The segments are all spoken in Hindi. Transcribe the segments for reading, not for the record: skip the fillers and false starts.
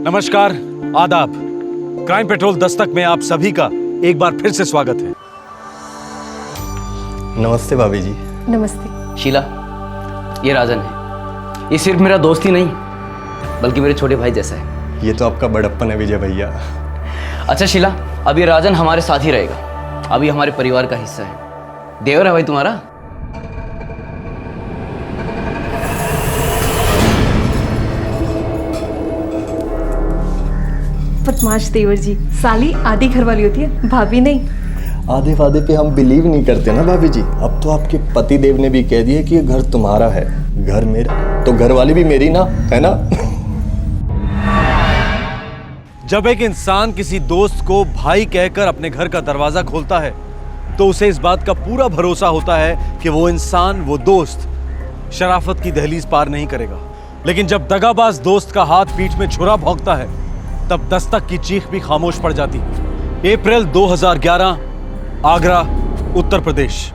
नमस्कार, आदाब। क्राइम पेट्रोल दस्तक में आप सभी का एक बार फिर से स्वागत है। नमस्ते भाभी जी। नमस्ते। शीला, ये राजन है। ये सिर्फ मेरा दोस्त ही नहीं बल्कि मेरे छोटे भाई जैसा है। ये तो आपका बड़प्पन है विजय भैया। अच्छा शीला, अब ये राजन हमारे साथ ही रहेगा। अभी हमारे परिवार का हिस्सा है। देवर है भाई तुम्हारा। बदमाश देवर जी, साली आधी घर वाली होती है, भाभी नहीं। आधे वादे पे हम बिलीव नहीं करते ना भाभी जी। अब तो आपके पति देव ने भी कह दिया कि ये घर तुम्हारा है, घर मेरा, तो घर वाली भी मेरी ना, है ना? जब एक इंसान किसी दोस्त को भाई कहकर अपने घर का दरवाजा खोलता है तो उसे इस बात का पूरा भरोसा होता है कि वो इंसान, वो दोस्त शराफत की दहलीज पार नहीं करेगा। लेकिन जब दगाबाज दोस्त का हाथ पीठ में छुरा भौंकता है तब दस्तक की चीख भी खामोश पड़ जाती है। अप्रैल 2011, आगरा, उत्तर प्रदेश।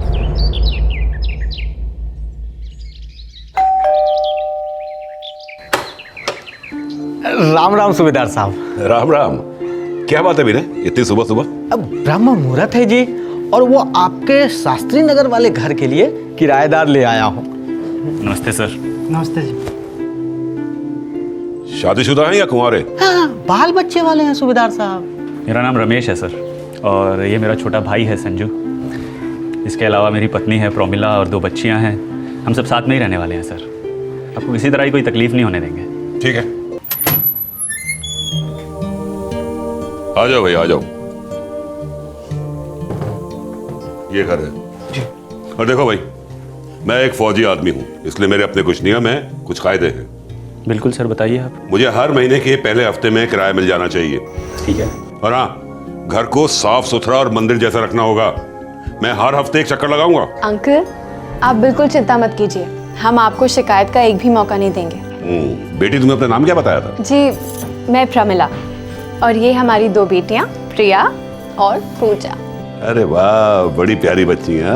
राम राम सूबेदार साहब। राम राम। क्या बात है वीरे, इतनी सुबह सुबह? अब ब्रह्म मुहूर्त है जी, और वो आपके शास्त्री नगर वाले घर के लिए किराएदार ले आया हूँ। नमस्ते सर। नमस्ते जी। शादीशुदा हैं या कुंवारे? हाँ, बाल बच्चे वाले हैं सूबेदार साहब। मेरा नाम रमेश है सर, और ये मेरा छोटा भाई है संजू। इसके अलावा मेरी पत्नी है प्रोमिला और 2 बच्चियां हैं। हम सब साथ में ही रहने वाले हैं सर। आपको किसी तरह की कोई तकलीफ नहीं होने देंगे। ठीक है, आ जाओ भाई, आ जाओ। ये घर है जी। और देखो भाई, मैं एक फौजी आदमी हूँ, इसलिए मेरे अपने कुछ नियम हैं, कुछ कायदे हैं। बिल्कुल सर, बताइए आप। मुझे हर महीने के पहले हफ्ते में किराया मिल जाना चाहिए। ठीक है। और हाँ, घर को साफ सुथरा और मंदिर जैसा रखना होगा। मैं हर हफ्ते एक चक्कर लगाऊंगा। अंकल, आप बिल्कुल चिंता मत कीजिए, हम आपको शिकायत का एक भी मौका नहीं देंगे। बेटी, तुम्हें अपना नाम क्या बताया था? जी, मैं प्रमिला, और ये हमारी 2 बेटियां प्रिया और पूजा। अरे वाह, बड़ी प्यारी बच्ची हैं।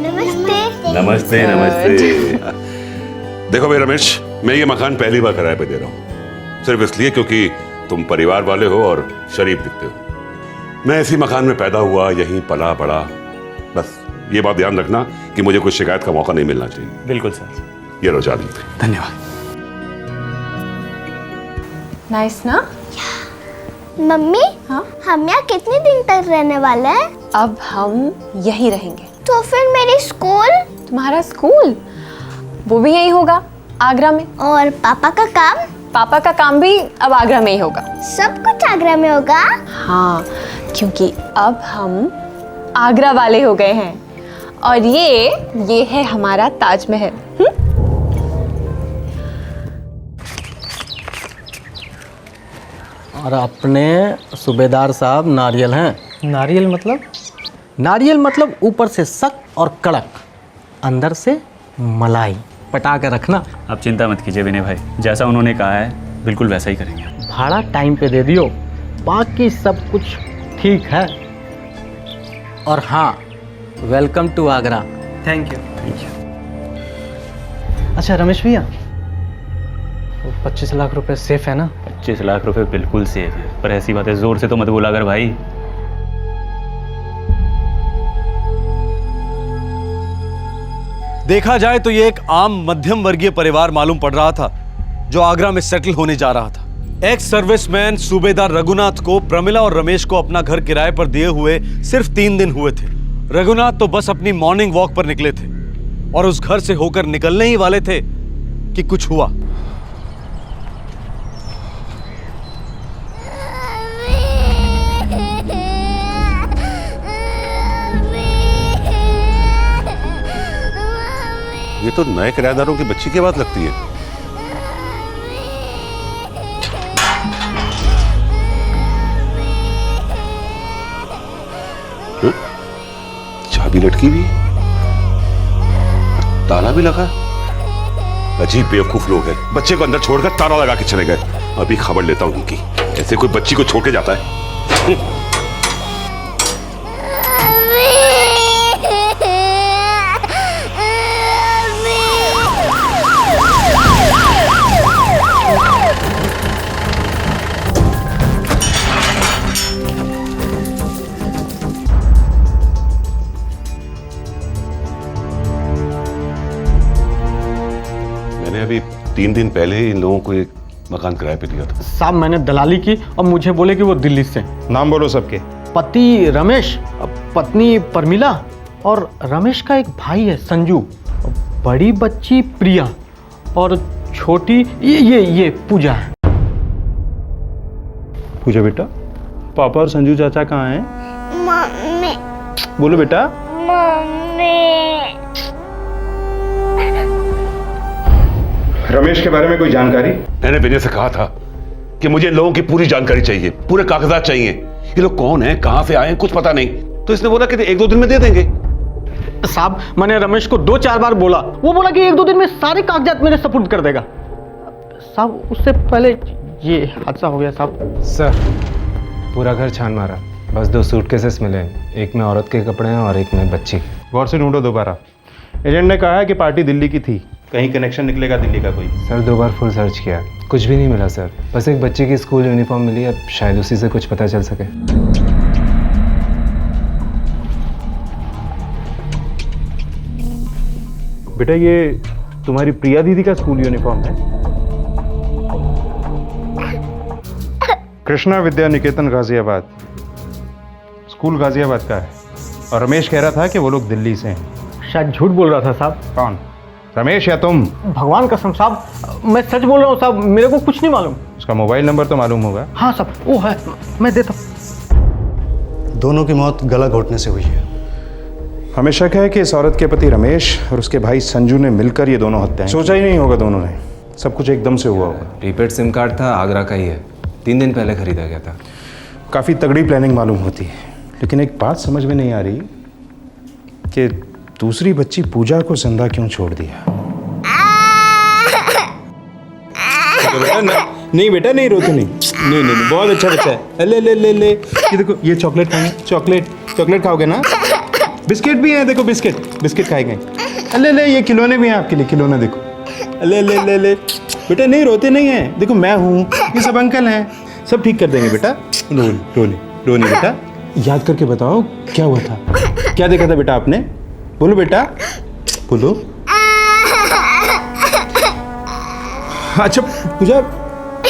नमस्ते। नमस्ते नमस्ते। देखो भाई रमेश, मैं ये मकान पहली बार किराए पे दे रहा हूँ, सिर्फ इसलिए क्योंकि तुम परिवार वाले हो और शरीफ दिखते हो। मैं इसी मकान में पैदा हुआ, यहीं पला बड़ा। बस ये बात ध्यान रखना कि मुझे कुछ शिकायत का मौका नहीं मिलना चाहिए। बिल्कुल सर। ये लो चाबी। धन्यवाद। नाइस ना? मम्मी, हाँ? हम यहाँ कितने दिन तक रहने वाले हैं? अब हम यहीं रहेंगे। तो फिर मेरी स्कूल? तुम्हारा स्कूल वो भी यहीं होगा, आगरा में। और पापा का काम? पापा का काम भी अब आगरा में ही होगा। सब कुछ आगरा में होगा? हाँ, क्योंकि अब हम आगरा वाले हो गए हैं। और ये है हमारा ताजमहल। और अपने सूबेदार साहब नारियल हैं। नारियल मतलब? नारियल मतलब ऊपर से सख्त और कड़क, अंदर से मलाई। पटा कर रखना। आप चिंता मत कीजिए विनय भाई, जैसा उन्होंने कहा है बिल्कुल वैसा ही करेंगे। भाड़ा टाइम पे दे दियो, बाकी सब कुछ ठीक है। और हाँ, welcome to Agra. Thank you. Thank you. अच्छा रमेश भैया, 25 लाख रुपए सेफ है ना? 25 लाख रुपए बिल्कुल सेफ है, पर ऐसी बातें जोर से तो मत बोला कर भाई। देखा जाए तो ये एक आम मध्यम वर्गीय परिवार मालूम पड़ रहा था जो आगरा में सेटल होने जा रहा था। एक्स सर्विसमैन सूबेदार रघुनाथ को प्रमिला और रमेश को अपना घर किराए पर दिए हुए सिर्फ 3 दिन हुए थे। रघुनाथ तो बस अपनी मॉर्निंग वॉक पर निकले थे और उस घर से होकर निकलने ही वाले थे कि कुछ हुआ। ये तो नए किराएदारों की बच्ची की बात लगती है। चाबी लटकी भी, ताला भी लगा। अजीब बेवकूफ लोग हैं, बच्चे को अंदर छोड़कर ताला लगा के चले गए। अभी खबर लेता हूं इनकी, ऐसे कोई बच्ची को छोड़ के जाता है? 3 दिन पहले इन लोगों को एक मकान किराए पे दिया था। साहब मैंने दलाली की और मुझे बोले कि वो दिल्ली से। नाम बोलो सबके। पति रमेश, पत्नी परमिला और रमेश का एक भाई है संजू, बड़ी बच्ची प्रिया और छोटी ये पूजा है। पूजा बेटा, पापा और संजू चाचा कहाँ हैं? मम्मी बोलो बेटा। मम्मी रमेश के बारे में कोई जानकारी? मैंने विनय से कहा था कि मुझे इन लोगों की पूरी जानकारी चाहिए, पूरे कागजात चाहिए। ये लोग कौन हैं, कहां से आए हैं, कुछ पता नहीं। तो इसने बोला कि 1-2 दिन में दे देंगे। साहब मैंने रमेश को 2-4 बार बोला, वो बोला कि 1-2 दिन में सारे कागजात मेरे सपुर्द कर देगा। साहब उससे पहले ये हादसा हो गया साहब। सर पूरा घर छान मारा, बस 2 सूटकेसेस मिले, एक में औरत के कपड़े हैं और एक में बच्ची के। गौर से ढूंढो दोबारा। एजेंट ने कहा है कि पार्टी दिल्ली की थी, कहीं कनेक्शन निकलेगा दिल्ली का कोई। सर 2 बार फुल सर्च किया, कुछ भी नहीं मिला सर। बस एक बच्चे की स्कूल यूनिफॉर्म मिली, अब शायद उसी से कुछ पता चल सके। बेटा ये तुम्हारी प्रिया दीदी का स्कूल यूनिफॉर्म है। कृष्णा विद्या निकेतन गाजियाबाद, स्कूल गाजियाबाद का है। और रमेश कह रहा था कि वो लोग दिल्ली से हैं। शायद झूठ बोल रहा था साहब। कौन, रमेश या तुम? भगवान कसम साहब, मैं सच बोल रहा हूँ साहब, मेरे को कुछ नहीं मालूम। उसका मोबाइल नंबर तो मालूम होगा? हाँ साहब वो है, मैं देता हूँ। दोनों की मौत गला घोटने से हुई है। हमें शक है कि इस औरत के पति रमेश और उसके भाई संजू ने मिलकर ये दोनों हत्याएं। सोचा ही नहीं होगा दोनों ने, सब कुछ एकदम से हुआ होगा। प्रीपेड सिम कार्ड था, आगरा का ही है, 3 दिन पहले खरीदा गया था। काफ़ी तगड़ी प्लानिंग मालूम होती है, लेकिन एक बात समझ में नहीं आ रही कि दूसरी बच्ची पूजा को जिंदा क्यों छोड़ दिया। नहीं बेटा नहीं, रोते नहीं। नहीं बहुत अच्छा बच्चा है। ले ले ले ले, ये देखो, ये चॉकलेट खाएंगे, चॉकलेट खाओगे ना? बिस्किट भी है, देखो बिस्किट खाएंगे। ले ले, ये खिलौने भी हैं आपके लिए, खिलौने देखो। ले ले ले ले बेटा, नहीं रोते नहीं हैं, देखो मैं हूँ, ये सब अंकल हैं, सब ठीक कर देंगे बेटा। रोनी बेटा, याद करके बताओ क्या हुआ था, क्या देखा था बेटा आपने? बोलो बेटा, बोलो। अच्छा पूजा,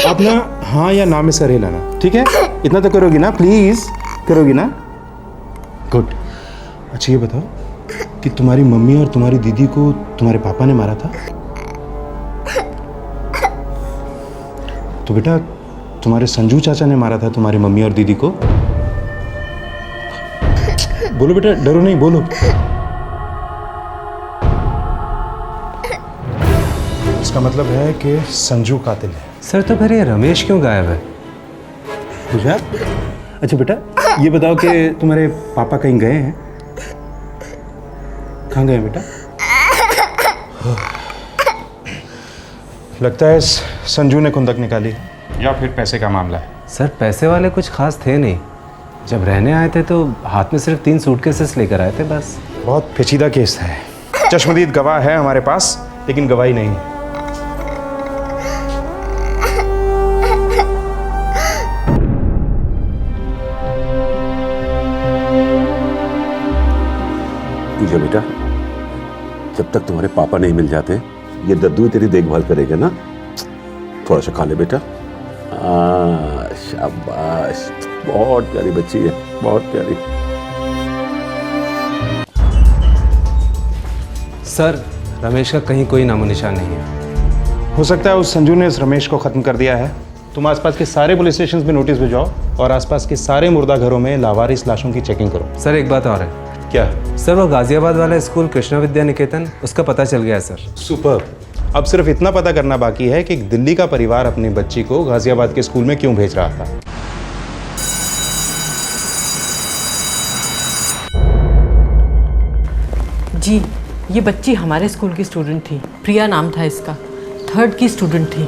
आप ना हाँ या ना में सर हिलाना, ठीक है? इतना तो करोगी ना, प्लीज करोगी ना? गुड। अच्छा ये बताओ कि तुम्हारी मम्मी और तुम्हारी दीदी को तुम्हारे पापा ने मारा था? तो बेटा तुम्हारे संजू चाचा ने मारा था तुम्हारी मम्मी और दीदी को? बोलो बेटा, डरो नहीं, बोलो। इसका मतलब है कि संजू कातिल है। सर तो फिर ये रमेश क्यों गायब है? पूजा, अच्छा बेटा ये बताओ कि तुम्हारे पापा कहीं गए हैं? कहाँ गए बेटा? लगता है संजू ने खुंदक निकाली, या फिर पैसे का मामला है। सर पैसे वाले कुछ खास थे नहीं, जब रहने आए थे तो हाथ में सिर्फ 3 सूटकेसेस लेकर आए थे बस। बहुत पेचीदा केस है, चश्मदीद गवाह है हमारे पास, लेकिन गवाही नहीं है। पूजा बेटा, जब तक तुम्हारे पापा नहीं मिल जाते ये दद्दू ही तेरी देखभाल करेगा ना। थोड़ा सा खा ले बेटा। शाबाश, बहुत प्यारी बच्ची है, बहुत प्यारी। सर रमेश का कहीं कोई नामो निशान नहीं है। हो सकता है उस संजू ने इस रमेश को खत्म कर दिया है। तुम आसपास के सारे पुलिस स्टेशन में नोटिस भिजवाओ और आसपास के सारे मुर्दा घरों में लावारिस लाशों की चेकिंग करो। सर एक बात और है। क्या? सर वो गाजियाबाद वाला स्कूल कृष्णा विद्या निकेतन, उसका पता चल गया है सर। सुपर। अब सिर्फ इतना पता करना बाकी है कि दिल्ली का परिवार अपनी बच्ची को गाजियाबाद के स्कूल में क्यों भेज रहा था। जी, ये बच्ची हमारे स्कूल की स्टूडेंट थी, प्रिया नाम था इसका, 3rd की स्टूडेंट थी।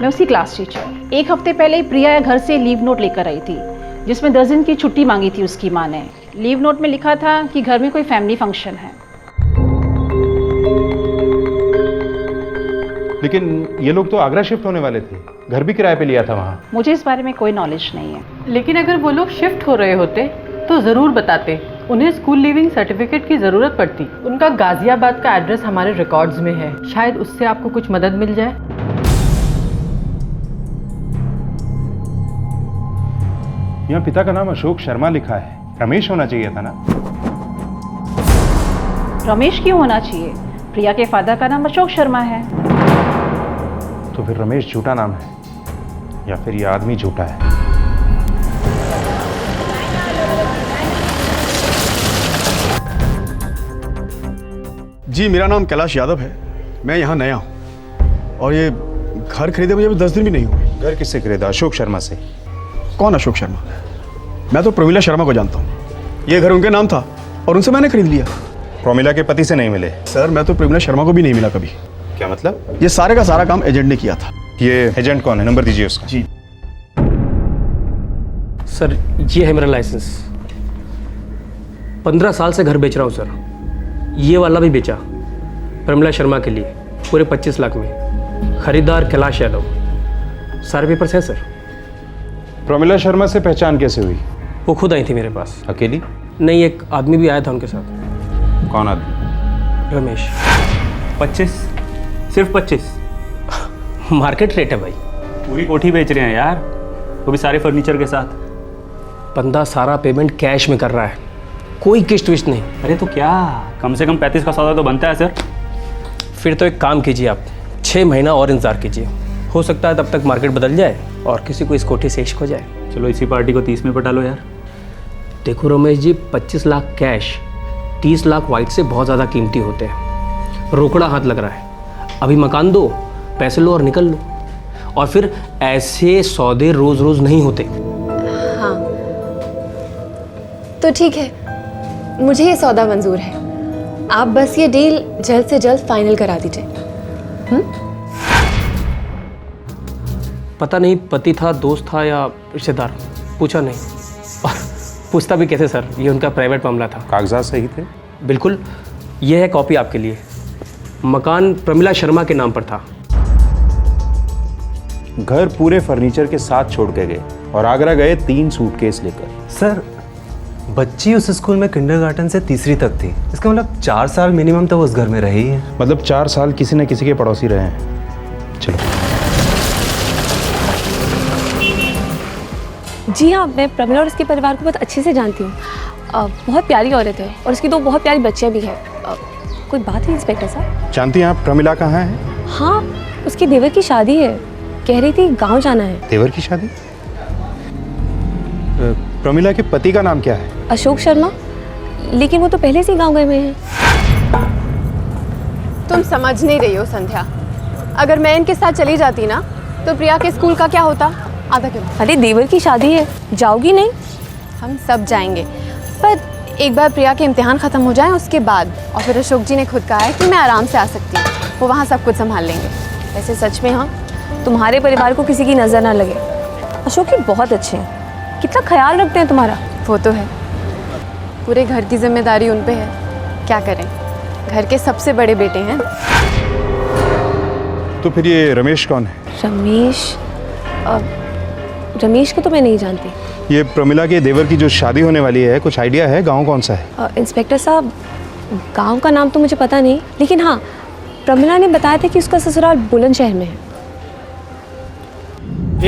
मैं उसकी क्लास टीचर। 1 हफ्ते पहले ही प्रिया घर से लीव नोट लेकर आई थी, जिसमें 10 दिन की छुट्टी मांगी थी उसकी माँ ने। लीव नोट में लिखा था कि घर में कोई फैमिली फंक्शन है। लेकिन ये लोग तो आगरा शिफ्ट होने वाले थे, घर भी किराए पे लिया था वहाँ। मुझे इस बारे में कोई नॉलेज नहीं है। लेकिन अगर वो लोग शिफ्ट हो रहे होते तो ज़रूर बताते। उन्हें स्कूल लीविंग सर्टिफिकेट की ज़रूरत पड़ती। उनका गाजियाबाद का एड्रेस हमारे रिकॉर्ड्स में है, शायद उससे आपको कुछ मदद मिल जाए। यहाँ पिता का नाम अशोक शर्मा लिखा है, रमेश होना चाहिए था ना? रमेश क्यों होना चाहिए? प्रिया के फादर का नाम अशोक शर्मा है। तो फिर रमेश झूठा नाम है या फिर ये आदमी झूठा है? जी मेरा नाम कैलाश यादव है, मैं यहाँ नया हूँ और ये घर खरीदे मुझे अभी 10 दिन भी नहीं हुए। घर किससे खरीदा? अशोक शर्मा से। कौन अशोक शर्मा? मैं तो प्रमिला शर्मा को जानता हूँ, ये घर उनके नाम था और उनसे मैंने खरीद लिया। प्रोमिला के पति से नहीं मिले? सर मैं तो प्रमिला शर्मा को भी नहीं मिला कभी। क्या मतलब? ये सारे का सारा काम एजेंट ने किया था। ये एजेंट कौन है? नंबर दीजिए उसका। जी सर ये है मेरा लाइसेंस। 15 साल से घर बेच रहा हूँ सर। ये वाला भी बेचा प्रमिला शर्मा के लिए पूरे 25 लाख में। खरीदार कैलाश यादव। सारे पेपर्स हैं सर। प्रोमिला शर्मा से पहचान कैसे हुई? वो खुद आई थी मेरे पास। अकेली? नहीं, एक आदमी भी आया था उनके साथ। कौन आदमी? रमेश। 25? सिर्फ 25? मार्केट रेट है भाई। पूरी कोठी बेच रहे हैं यार, वो भी सारे फर्नीचर के साथ। बंदा सारा पेमेंट कैश में कर रहा है, कोई किश्त विश्त नहीं। अरे तो क्या, कम से कम 35 का सौदा तो बनता है सर। फिर तो एक काम कीजिए आप, 6 महीना और इंतज़ार कीजिए। हो सकता है तब तक मार्केट बदल जाए और किसी को इस कोठी से इश्क हो जाए। चलो इसी पार्टी को 30 में पटा लो यार। देखो रमेश जी, 25 लाख कैश 30 लाख वाइट से बहुत ज़्यादा कीमती होते हैं। रोकड़ा हाथ लग रहा है। अभी मकान दो, पैसे लो और निकल लो। और फिर ऐसे सौदे रोज़ रोज़ नहीं होते। हाँ तो ठीक है, मुझे ये सौदा मंजूर है। आप बस ये डील जल्द से जल्द फाइनल करा दीजिए। पता नहीं पति था, दोस्त था या रिश्तेदार, पूछा नहीं। और पूछता भी कैसे सर, ये उनका प्राइवेट मामला था। कागजात सही थे? बिल्कुल। ये है कॉपी आपके लिए। मकान प्रमिला शर्मा के नाम पर था। घर पूरे फर्नीचर के साथ छोड़ के गए और आगरा गए 3 सूटकेस लेकर। सर बच्ची उस स्कूल में किंडरगार्टन से तीसरी तक थी, इसका मतलब 4 साल मिनिमम तो वो उस घर में रही है। मतलब 4 साल किसी न किसी के पड़ोसी रहे हैं। चलो। जी हाँ, मैं प्रमिला और उसके परिवार को बहुत अच्छे से जानती हूँ। बहुत प्यारी औरत है और उसकी 2 बहुत प्यारी बच्चियाँ भी हैं। कोई बात है इंस्पेक्टर साहब? जानती हैं आप प्रमिला कहाँ है? हाँ, उसके देवर की शादी है, कह रही थी गांव जाना है। देवर की शादी? प्रमिला के पति का नाम क्या है? अशोक शर्मा, लेकिन वो तो पहले से ही गांव गए हुए हैं। तुम समझ नहीं रही हो संध्या। अगर मैं इनके साथ चली जाती ना तो प्रिया के स्कूल का क्या होता? आधा क्यों? अरे देवर की शादी है, जाओगी नहीं? हम सब जाएंगे, पर एक बार प्रिया के इम्तिहान ख़त्म हो जाए उसके बाद। और फिर अशोक जी ने खुद कहा है कि मैं आराम से आ सकती हूँ, वो वहाँ सब कुछ संभाल लेंगे। वैसे सच में हाँ, तुम्हारे परिवार को किसी की नज़र ना लगे। अशोक जी बहुत अच्छे हैं, कितना ख्याल रखते हैं तुम्हारा। वो तो है, पूरे घर की जिम्मेदारी उन पे है। क्या करें, घर के सबसे बड़े बेटे हैं। तो फिर ये रमेश कौन है? रमेश को तो मैं नहीं जानती। ये प्रमिला के देवर की जो शादी होने वाली है, कुछ आइडिया है गांव कौन सा है? इंस्पेक्टर साहब, गांव का नाम तो मुझे पता नहीं, लेकिन हाँ प्रमिला ने बताया था कि उसका ससुराल बुलंदशहर में है।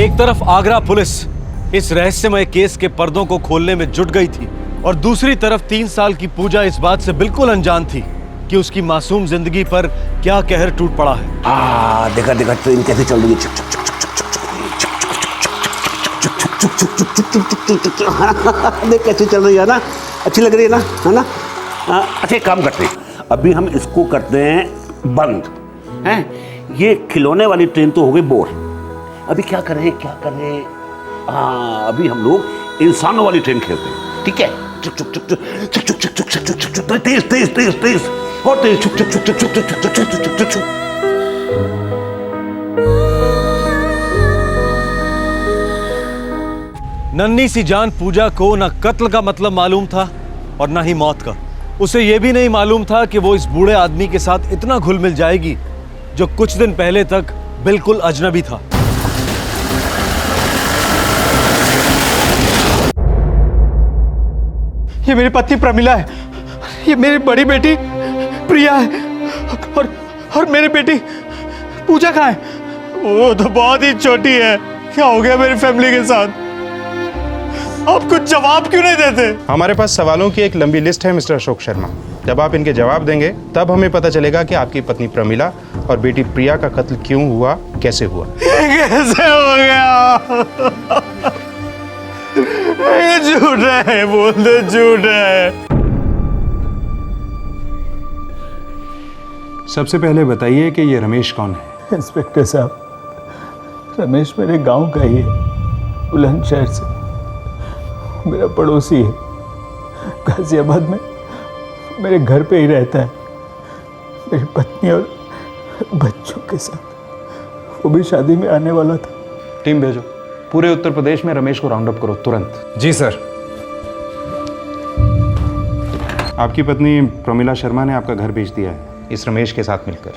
एक तरफ आगरा पुलिस इस रहस्यमय केस के पर्दों को खोलने में जुट गई थी और दूसरी तरफ 3 साल की पूजा इस बात से बिल्कुल अनजान थी कि उसकी मासूम जिंदगी पर क्या कहर टूट पड़ा है। देखा देखा ट्रेन कैसे चल रही है। देख कैसे चल रही है ना, अच्छी लग रही है ना, है ना? अच्छा एक काम करते हैं, अभी हम इसको करते हैं बंद, हैं? ये खिलौने वाली ट्रेन तो हो गई बोर। अभी क्या करें? हाँ, अभी हम लोग इंसानों वाली ट्रेन खेलते हैं, ठीक है? चुक चुक चुक चुक चुक चुक चुक चुक चुक चुक चुक तेज तेज तेज तेज और तेज चुक चुक चुक चुक चुक चुक चुक चुक चुक चुक चुक। नन्ही सी जान पूजा को ना कत्ल का मतलब मालूम था और ना ही मौत का। उसे यह भी नहीं मालूम था कि वो इस बूढ़े आदमी के साथ इतना घुल मिल जाएगी जो कुछ दिन पहले तक बिल्कुल अजनबी था। ये मेरी पत्नी प्रमिला है, ये मेरी बड़ी बेटी प्रिया है, और मेरी बेटी पूजा कहाँ है? वो तो बहुत ही छोटी है। क्या हो गया मेरी फैमिली के साथ? आप कुछ जवाब क्यों नहीं देते? हमारे पास सवालों की एक लंबी लिस्ट है मिस्टर अशोक शर्मा। जब आप इनके जवाब देंगे तब हमें पता चलेगा कि आपकी पत्नी प्रमिला और बेटी प्रिया का कत्ल क्यों हुआ, कैसे हुआ। कैसे हो गया? ये झूठ है, बोल दो झूठ है। सबसे पहले बताइए कि ये रमेश कौन है? इंस्पेक्टर साहब, रमेश मेरे गांव का ही है, बुलंदशहर से। मेरा पड़ोसी है, गाजियाबाद में मेरे घर पे ही रहता है, मेरी पत्नी और बच्चों के साथ। वो भी शादी में आने वाला था। टीम भेजो, पूरे उत्तर प्रदेश में रमेश को राउंड अप करो तुरंत। जी सर। आपकी पत्नी प्रमिला शर्मा ने आपका घर बेच दिया है इस रमेश के साथ मिलकर।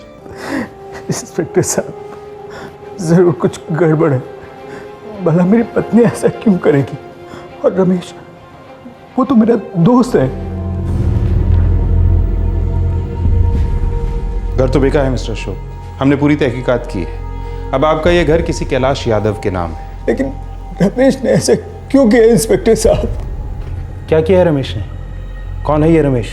इंस्पेक्टर साहब, जरूर कुछ गड़बड़ है। भला मेरी पत्नी ऐसा क्यों करेगी? और रमेश, वो तो मेरा दोस्त है। घर तो बेका है मिस्टर अशोक, हमने पूरी तहकीकात की है। अब आपका ये घर किसी कैलाश यादव के नाम है। लेकिन रमेश ने ऐसा क्यों किया इंस्पेक्टर साहब? क्या किया है रमेश ने? कौन है ये रमेश?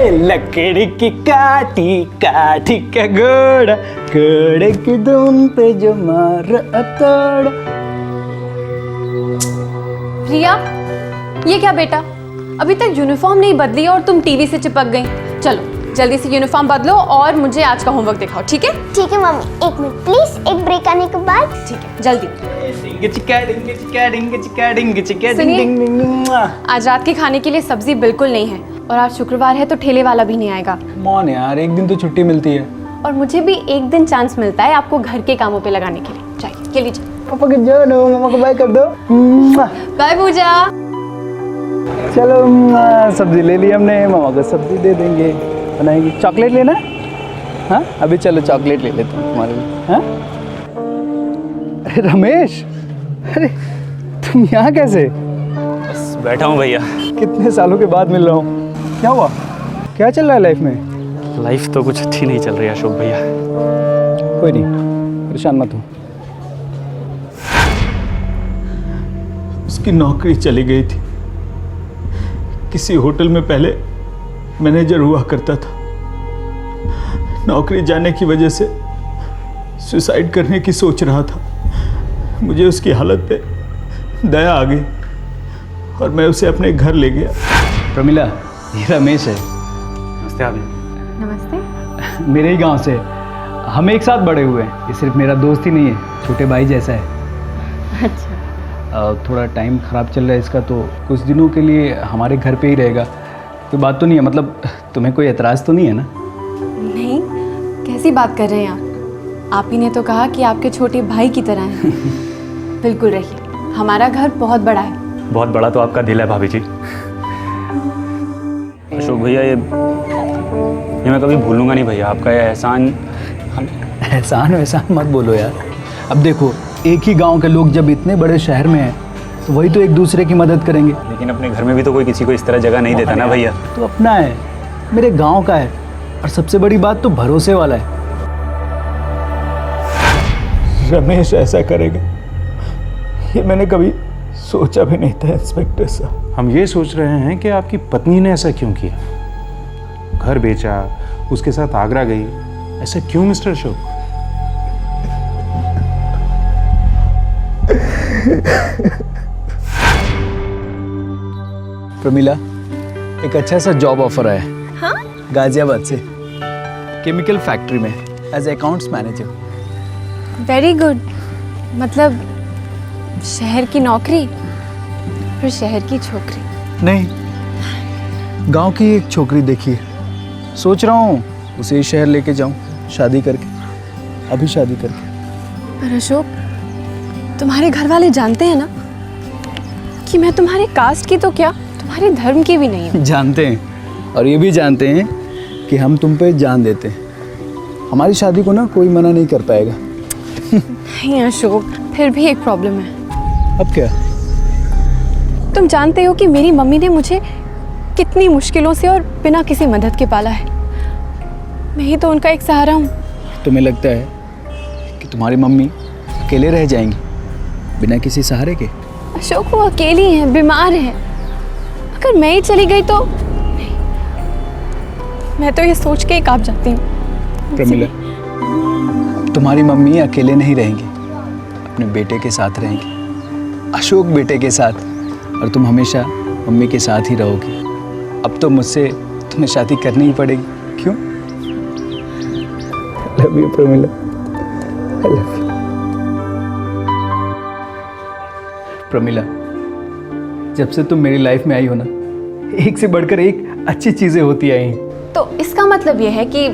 लकड़ी की काटी काटी का घोड़ा, घोड़े की धुन पे जो मार अतड़। प्रिया, ये क्या बेटा, अभी तक यूनिफॉर्म नहीं बदली और तुम टीवी से चिपक गई। चलो जल्दी से यूनिफॉर्म बदलो और मुझे आज का होमवर्क दिखाओ, ठीक है? ठीक है मम्मी, एक मिनट प्लीज, एक ब्रेक आने के बाद। ठीक है, जल्दी। सुनिए, आज रात के खाने के लिए सब्जी बिल्कुल नहीं है, और आज शुक्रवार है तो ठेले वाला भी नहीं आएगा। मौन यार, एक दिन तो छुट्टी मिलती है। और मुझे भी एक दिन चांस मिलता है आपको घर के कामों पे लगाने के लिए। चाहिए के लिए पापा के जानो, मामा को बाय कर दो। बाय पूजा। चलो, सब्जी ले ली हमने, मामा को सब्जी दे देंगे, बनाएंगे। चॉकलेट लेना? हाँ, अभी चलो चॉकलेट ले लेते हैं तुम्हारे लिए। हाँ? अरे रमेश, अरे तुम यहाँ कैसे? बस बैठा हूँ भैया। कितने सालों के बाद मिल रहा हूँ। क्या हुआ? क्या चल रहा है लाइफ में? लाइफ तो कुछ अच्छी नहीं चल रही है अशोक भैया। कोई नहीं, परेशान मत हो। उसकी नौकरी चली गई थी। किसी होटल में पहले मैनेजर हुआ करता था। नौकरी जाने की वजह से सुसाइड करने की सोच रहा था। मुझे उसकी हालत पे दया आ गई और मैं उसे अपने घर ले गया। प्रमिला, ये रमेश है। नमस्ते आप। नमस्ते। मेरे ही गांव से, हम एक साथ बड़े हुए हैं। ये सिर्फ मेरा दोस्त ही नहीं है, छोटे भाई जैसा है। अच्छा। थोड़ा टाइम ख़राब चल रहा है इसका, तो कुछ दिनों के लिए हमारे घर पे ही रहेगा। कोई बात तो नहीं है? मतलब तुम्हें कोई एतराज़ तो नहीं है ना? नहीं, कैसी बात कर रहे हैं आप ही ने तो कहा कि आपके छोटे भाई की तरह हैं। बिल्कुल रहिए, हमारा घर बहुत बड़ा है। बहुत बड़ा तो आपका दिल है भाभी जी। अशोक भैया, ये मैं कभी भूलूंगा नहीं भैया, आपका ये एहसान। एहसान वैसान मत बोलो यार। अब देखो, एक ही गांव के लोग जब इतने बड़े शहर में हैं तो वही तो एक दूसरे की मदद करेंगे। लेकिन अपने घर में भी तो कोई किसी को इस तरह जगह नहीं देता ना भैया। तो अपना है, मेरे गांव का है, और सबसे बड़ी बात तो भरोसे वाला है। रमेश ऐसा करेगा, ये मैंने कभी सोचा भी नहीं था इंस्पेक्टर साहब। हम ये सोच रहे हैं कि आपकी पत्नी ने ऐसा क्यों किया? घर बेचा, उसके साथ आगरा गई, ऐसा क्यों मिस्टर अशोक? प्रमिला, एक अच्छा सा जॉब ऑफर आया है। हाँ? गाजियाबाद से, केमिकल फैक्ट्री में as accounts manager. Very good. मतलब शहर की नौकरी, फिर शहर की छोकरी? नहीं, गांव की एक छोकरी देखी है, सोच रहा हूँ उसे शहर लेके जाऊँ, शादी करके, अभी शादी करके। पर अशोक, तुम्हारे घर वाले जानते हैं ना कि मैं तुम्हारे कास्ट की तो क्या, तुम्हारे धर्म की भी नहीं हूँ। जानते हैं, और ये भी जानते हैं कि हम तुम पे जान देते हैं। हमारी शादी को ना कोई मना नहीं कर पाएगा। नहीं अशोक, फिर भी एक प्रॉब्लम है। अब क्या? तुम जानते हो कि मेरी मम्मी ने मुझे कितनी मुश्किलों से और बिना किसी मदद के पाला है। मैं ही तो उनका एक सहारा हूँ। तुम्हें लगता है कि तुम्हारी मम्मी अकेले रह जाएंगी बिना किसी सहारे के? अशोक, वो अकेली हैं, बीमार हैं। अगर मैं ही चली गई तो नहीं, मैं तो ये सोच के ही कांप जाती हूँ। प्रमिला, तुम्हारी मम्मी अकेले नहीं रहेंगी, अपने बेटे के साथ रहेंगी, अशोक बेटे के साथ, और तुम हमेशा मम्मी के साथ ही रहोगी। अब तो मुझसे तुम्हें शादी करनी ही पड़ेगी, क्यों? Love you Pramila, I love you. Pramila, जब से तुम मेरी लाइफ में आई हो ना, एक से बढ़कर एक अच्छी चीजें होती आई हैं। तो इसका मतलब ये है कि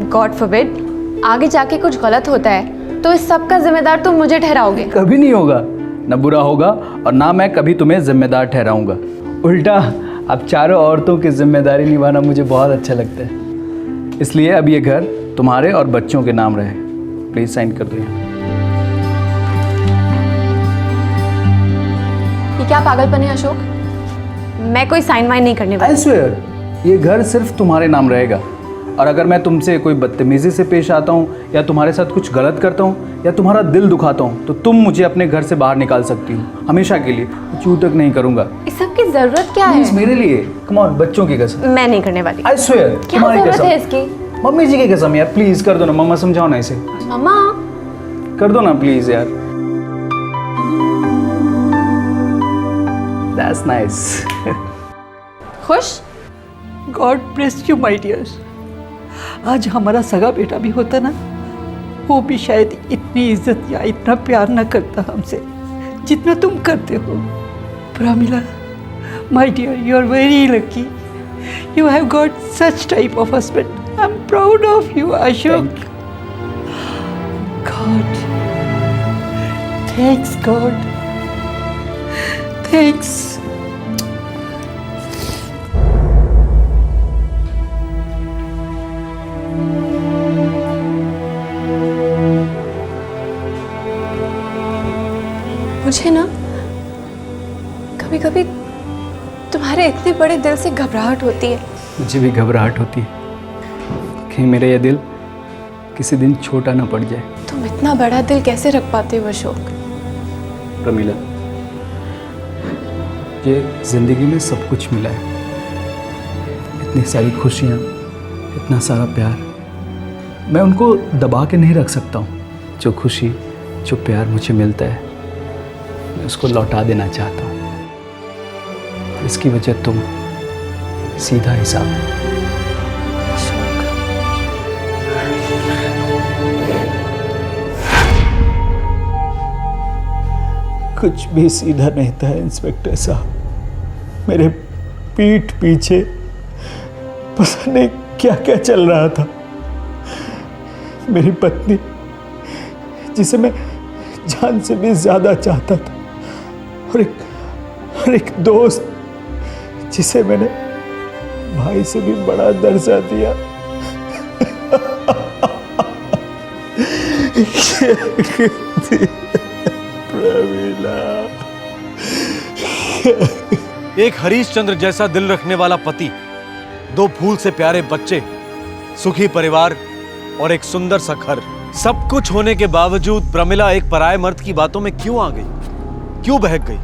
गॉड फॉरबिड आगे जाके कुछ गलत होता है तो इस सब का जिम्मेदार तुम मुझे ठहराओगे? कभी नहीं होगा, ना बुरा होगा और ना मैं कभी तुम्हें जिम्मेदार ठहराऊंगा। उल्टा अब चारों औरतों की जिम्मेदारी निभाना मुझे बहुत अच्छा लगता है। इसलिए अब ये घर तुम्हारे और बच्चों के नाम रहे। प्लीज साइन कर दो यहाँ। ये क्या पागलपन है अशोक? मैं कोई साइन वाइन नहीं करने वाली। I swear, ये घर सिर्फ तुम्हारे नाम रहेगा। और अगर मैं तुमसे कोई बदतमीजी से पेश आता हूँ या तुम्हारे साथ कुछ गलत करता हूँ या तुम्हारा दिल दुखाता हूँ तो तुम मुझे अपने घर से बाहर निकाल सकती हो, हमेशा के लिए। चू तक नहीं करूँगा। इस सब की जरूरत क्या है? मेरे लिए, कम ऑन, बच्चों की कसम। मैं नहीं करने वाली। I swear, क्या तुम्हारी जरूरत कसम। है इसकी? मम्मी जी की कसम यार, प्लीज कर दो ना। मम्मा समझाओ ना इसे। मम्मा कर दो ना प्लीज यार। That's nice. खुश? God bless you my dear. आज हमारा सगा बेटा भी होता ना, वो भी शायद इतनी इज्जत या इतना प्यार ना करता हमसे जितना तुम करते हो। Pramila, my dear, you are very lucky. You have got such type of husband. I am proud of you Ashok. God, thanks God, thanks. मुझे ना कभी कभी तुम्हारे इतने बड़े दिल से घबराहट होती है। मुझे भी घबराहट होती है कहीं मेरा ये दिल किसी दिन छोटा ना पड़ जाए। तुम इतना बड़ा दिल कैसे रख पाते हो अशोक? प्रमिला, ये जिंदगी में सब कुछ मिला है, इतनी सारी खुशियाँ, इतना सारा प्यार, मैं उनको दबा के नहीं रख सकता हूँ। जो खुशी, जो प्यार मुझे मिलता है, मैं उसको लौटा देना चाहता हूँ। इसकी वजह तुम, सीधा हिसाब है। कुछ भी सीधा नहीं था इंस्पेक्टर साहब। मेरे पीठ पीछे पता नहीं क्या क्या चल रहा था। मेरी पत्नी, जिसे मैं जान से भी ज्यादा चाहता था, और एक दोस्त जिसे मैंने भाई से भी बड़ा दर्जा दिया। एक हरीश चंद्र जैसा दिल रखने वाला पति, दो फूल से प्यारे बच्चे, सुखी परिवार और एक सुंदर सा घर, सब कुछ होने के बावजूद प्रमिला एक पराये मर्द की बातों में क्यों आ गई, क्यों बहक गई?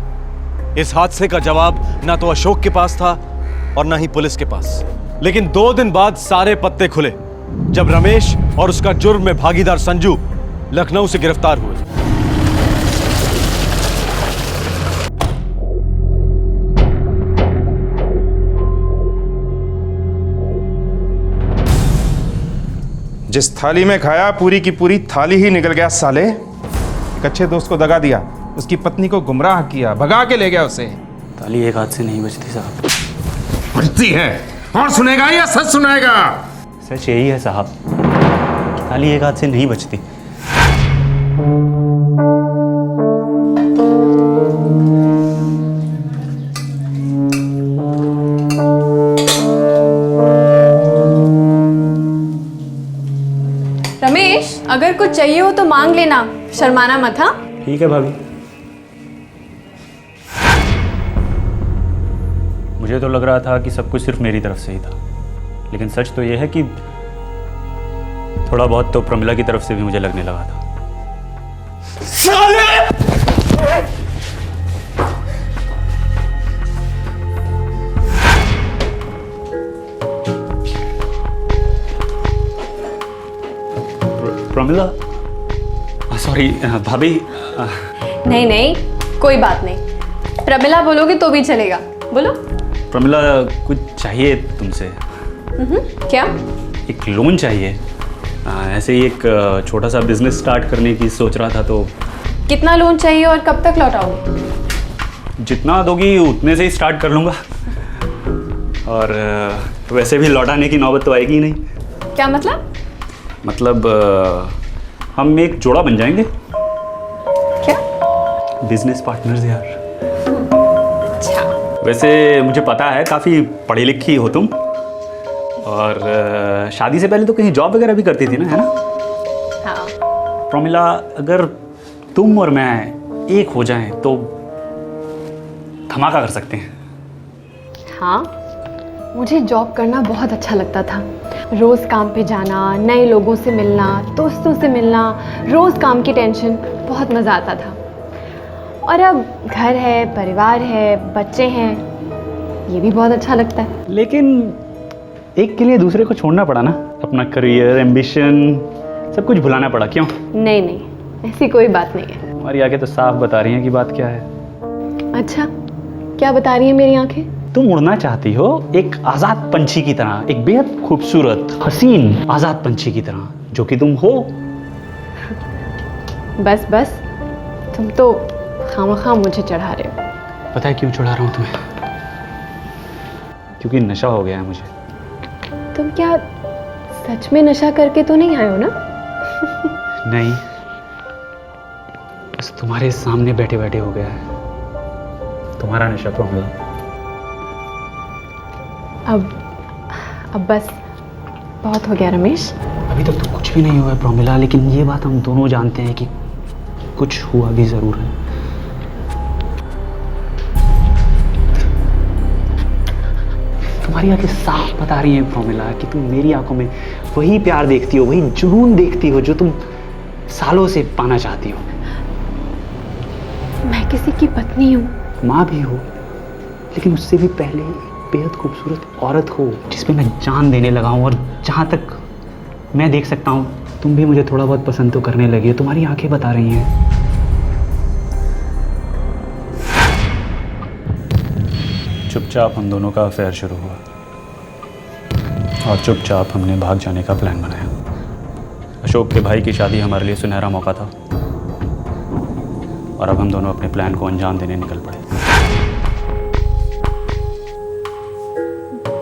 इस हादसे का जवाब ना तो अशोक के पास था और ना ही पुलिस के पास। लेकिन 2 दिन बाद सारे पत्ते खुले जब रमेश और उसका जुर्म में भागीदार संजू लखनऊ से गिरफ्तार हुए। जिस थाली में खाया पूरी की पूरी थाली ही निकल गया साले। एक अच्छे दोस्त को दगा दिया, उसकी पत्नी को गुमराह किया, भगा के ले गया उसे। ताली एक हाथ से नहीं बजती साहब। बजती है, और सुनेगा या सच सुनाएगा? सच यही है साहब, ताली एक हाथ से नहीं बजती। रमेश, अगर कुछ चाहिए हो तो मांग लेना, शर्माना मत। हाँ ठीक है भाभी। मुझे तो लग रहा था कि सब कुछ सिर्फ मेरी तरफ से ही था, लेकिन सच तो ये है कि थोड़ा बहुत तो प्रमिला की तरफ से भी मुझे लगने लगा था। प्रमिला, सॉरी भाभी। नहीं नहीं, कोई बात नहीं। प्रमिला बोलोगे तो भी चलेगा, बोलो। प्रमिला, कुछ चाहिए तुमसे। क्या? एक लोन चाहिए। ऐसे ही एक छोटा सा बिजनेस स्टार्ट करने की सोच रहा था। तो कितना लोन चाहिए और कब तक लौटाओगे? जितना दोगी उतने से ही स्टार्ट कर लूँगा। और वैसे भी लौटाने की नौबत तो आएगी ही नहीं। क्या मतलब? मतलब हम एक जोड़ा बन जाएंगे। क्या? बिजनेस पार्टनर्स यार। अच्छा। वैसे मुझे पता है काफ़ी पढ़ी लिखी हो तुम, और शादी से पहले तो कहीं जॉब वगैरह भी करती थी ना, है ना? हाँ। प्रमिला, अगर तुम और मैं एक हो जाएं तो धमाका कर सकते हैं। हाँ, मुझे जॉब करना बहुत अच्छा लगता था। रोज़ काम पे जाना, नए लोगों से मिलना, दोस्तों से मिलना, रोज़ काम की टेंशन, बहुत मज़ा आता था। और अब घर है, परिवार है, बच्चे हैं, ये भी बहुत अच्छा लगता है। लेकिन एक के लिए दूसरे को छोड़ना पड़ा ना। अपना करियर, एम्बिशन, सब कुछ भुलाना पड़ा। क्यों? नहीं नहीं, ऐसी कोई बात नहीं है। हमारी आंखें तो साफ बता रही हैं कि बात क्या है। अच्छा, क्या बता रही है मेरी आंखें? तुम उड़ना चाहती हो एक आज़ाद पंछी की तरह, एक बेहद खूबसूरत, हसीन आज़ाद पंछी की तरह, जो कि तुम हो। बस बस, तुम तो खामखा मुझे चढ़ा रहे हो। पता है क्यों चढ़ा रहा हूँ तुम्हें? क्योंकि नशा हो गया है मुझे। तुम क्या सच में नशा करके तो नहीं आए हो ना? नहीं, बस तुम्हारे सामने बैठे बैठे हो गया है तुम्हारा नशा। प्रमिला, अब बस बहुत हो गया रमेश। अभी तक तो कुछ भी नहीं हुआ है प्रमिला, लेकिन ये बात हम दोनों जानते हैं कि कुछ हुआ भी जरूर है। तुम्हारी आंखें साफ बता रही हैं प्रमिला कि तुम मेरी आंखों में वही प्यार देखती हो, वही जुनून देखती हो जो तुम सालों से पाना चाहती हो। मैं किसी की पत्नी हूँ, माँ भी हो, लेकिन उससे भी पहले बेहद खूबसूरत औरत हो जिस पे मैं जान देने लगा हूँ। और जहाँ तक मैं देख सकता हूँ तुम भी मुझे थोड़ा बहुत पसंद तो करने लगी हो। तुम्हारी आंखें बता रही हैं। चुपचाप हम दोनों का अफेयर शुरू हुआ और चुपचाप हमने भाग जाने का प्लान बनाया। अशोक के भाई की शादी हमारे लिए सुनहरा मौका था और अब हम दोनों अपने प्लान को अंजाम देने निकल पड़े।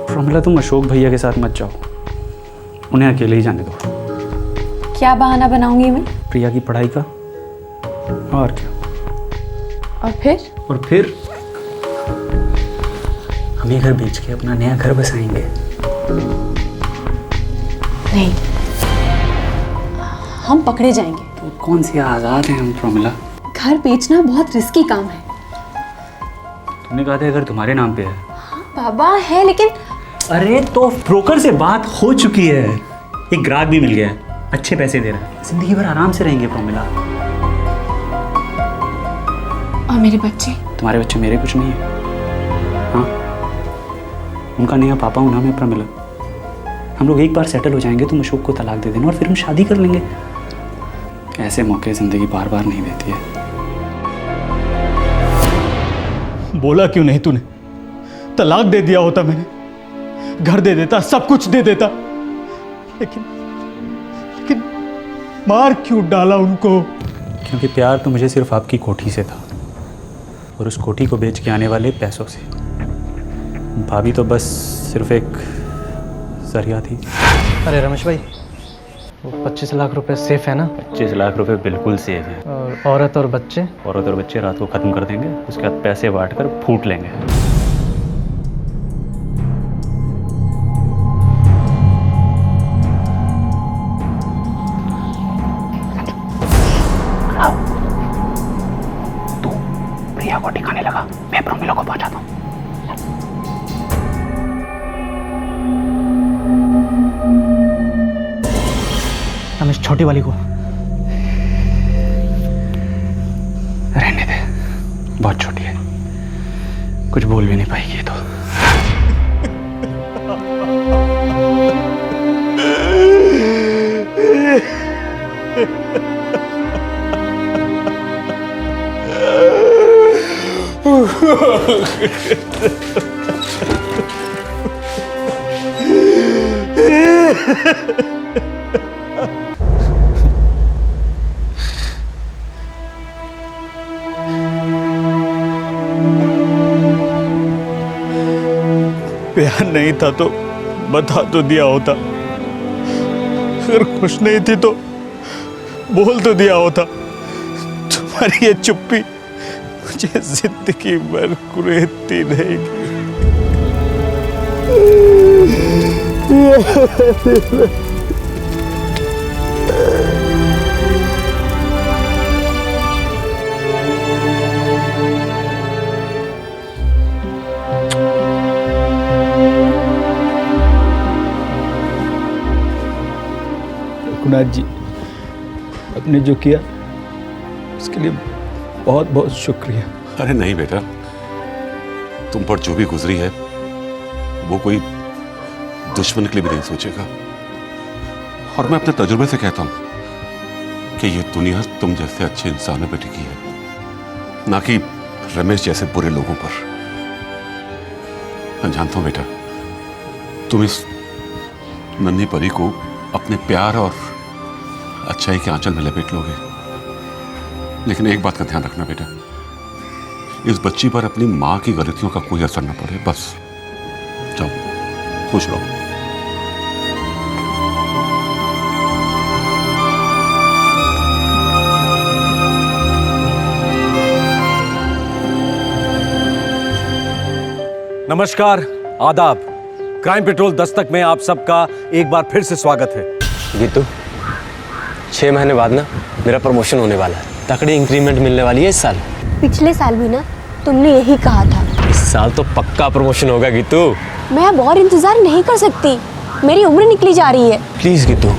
प्रमिला, तुम अशोक भैया के साथ मत जाओ, उन्हें अकेले ही जाने दो। क्या बहाना बनाऊंगी मैं? प्रिया की पढ़ाई का। और क्या? और फिर हम ये घर बेच के अपना नया घर बसाएंगे। नहीं, हम पकड़े जाएंगे। तो कौन से आज़ाद हैं हम प्रमिला? घर बेचना बहुत रिस्की काम है। तुमने कहा था घर तुम्हारे नाम पे है। हाँ बाबा है, लेकिन अरे तो ब्रोकर से बात हो चुकी है, एक ग्राहक भी मिल गया है, अच्छे पैसे दे रहा है, जिंदगी भर आराम से रहेंगे प्रमिला। और मेरे बच्चे? तुम्हारे बच्चे मेरे कुछ नहीं है। हाँ, उनका नया पापा हूं ना मैं प्रमिला। हम लोग एक बार सेटल हो जाएंगे, तुम अशोक को तलाक दे देना और फिर हम शादी कर लेंगे। ऐसे मौके जिंदगी बार बार नहीं देती है। बोला क्यों नहीं तूने? तलाक दे दिया होता मैंने, घर दे देता, सब कुछ दे देता, लेकिन मार क्यों डाला उनको? क्योंकि प्यार तो मुझे सिर्फ आपकी कोठी से था और उस कोठी को बेच के आने वाले पैसों से। भाभी तो बस सिर्फ एक जरिया थी। अरे रमेश भाई, वो 25 लाख रुपए सेफ है ना? 25 लाख रुपए बिल्कुल सेफ है। और औरत और बच्चे? औरत और बच्चे रात को ख़त्म कर देंगे, उसके बाद पैसे बांट कर फूट लेंगे। तू प्रिया को ठिकाने लगा, मैं प्रमिला को पहुंचाता हूँ। रमेश छोटी वाली को रहने दे, बहुत छोटी है, कुछ बोल भी नहीं पाएगी ये तो। प्यार नहीं था तो बता तो दिया होता, अगर खुश नहीं थी तो बोल तो दिया होता। तुम्हारी ये चुप्पी मुझे जिंदगी भर कुरेदती रहेगी। रघुनाथ जी, आपने जो किया उसके लिए बहुत बहुत शुक्रिया। अरे नहीं बेटा, तुम पर जो भी गुजरी है वो कोई दुश्मन के लिए भी नहीं सोचेगा। और मैं अपने तजुर्बे से कहता हूं कि ये दुनिया तुम जैसे अच्छे इंसानों पर टिकी है, ना कि रमेश जैसे बुरे लोगों पर। मैं जानता हूं बेटा, तुम इस नन्ही परी को अपने प्यार और अच्छाई के आंचल में लपेट लोगे, लेकिन एक बात का ध्यान रखना बेटा, इस बच्ची पर अपनी मां की गलतियों का कोई असर न पड़े। बस जाओ, खुश रहो। नमस्कार, आदाब। क्राइम पेट्रोल दस्तक में आप सबका एक बार फिर से स्वागत है। गीतू, 6 महीने बाद ना मेरा प्रमोशन होने वाला है, तकड़ी इंक्रीमेंट मिलने वाली है इस साल। पिछले साल भी ना तुमने यही कहा था। इस साल तो पक्का प्रमोशन होगा गीतू। मैं अब और इंतजार नहीं कर सकती, मेरी उम्र निकली जा रही है। प्लीज गीतू,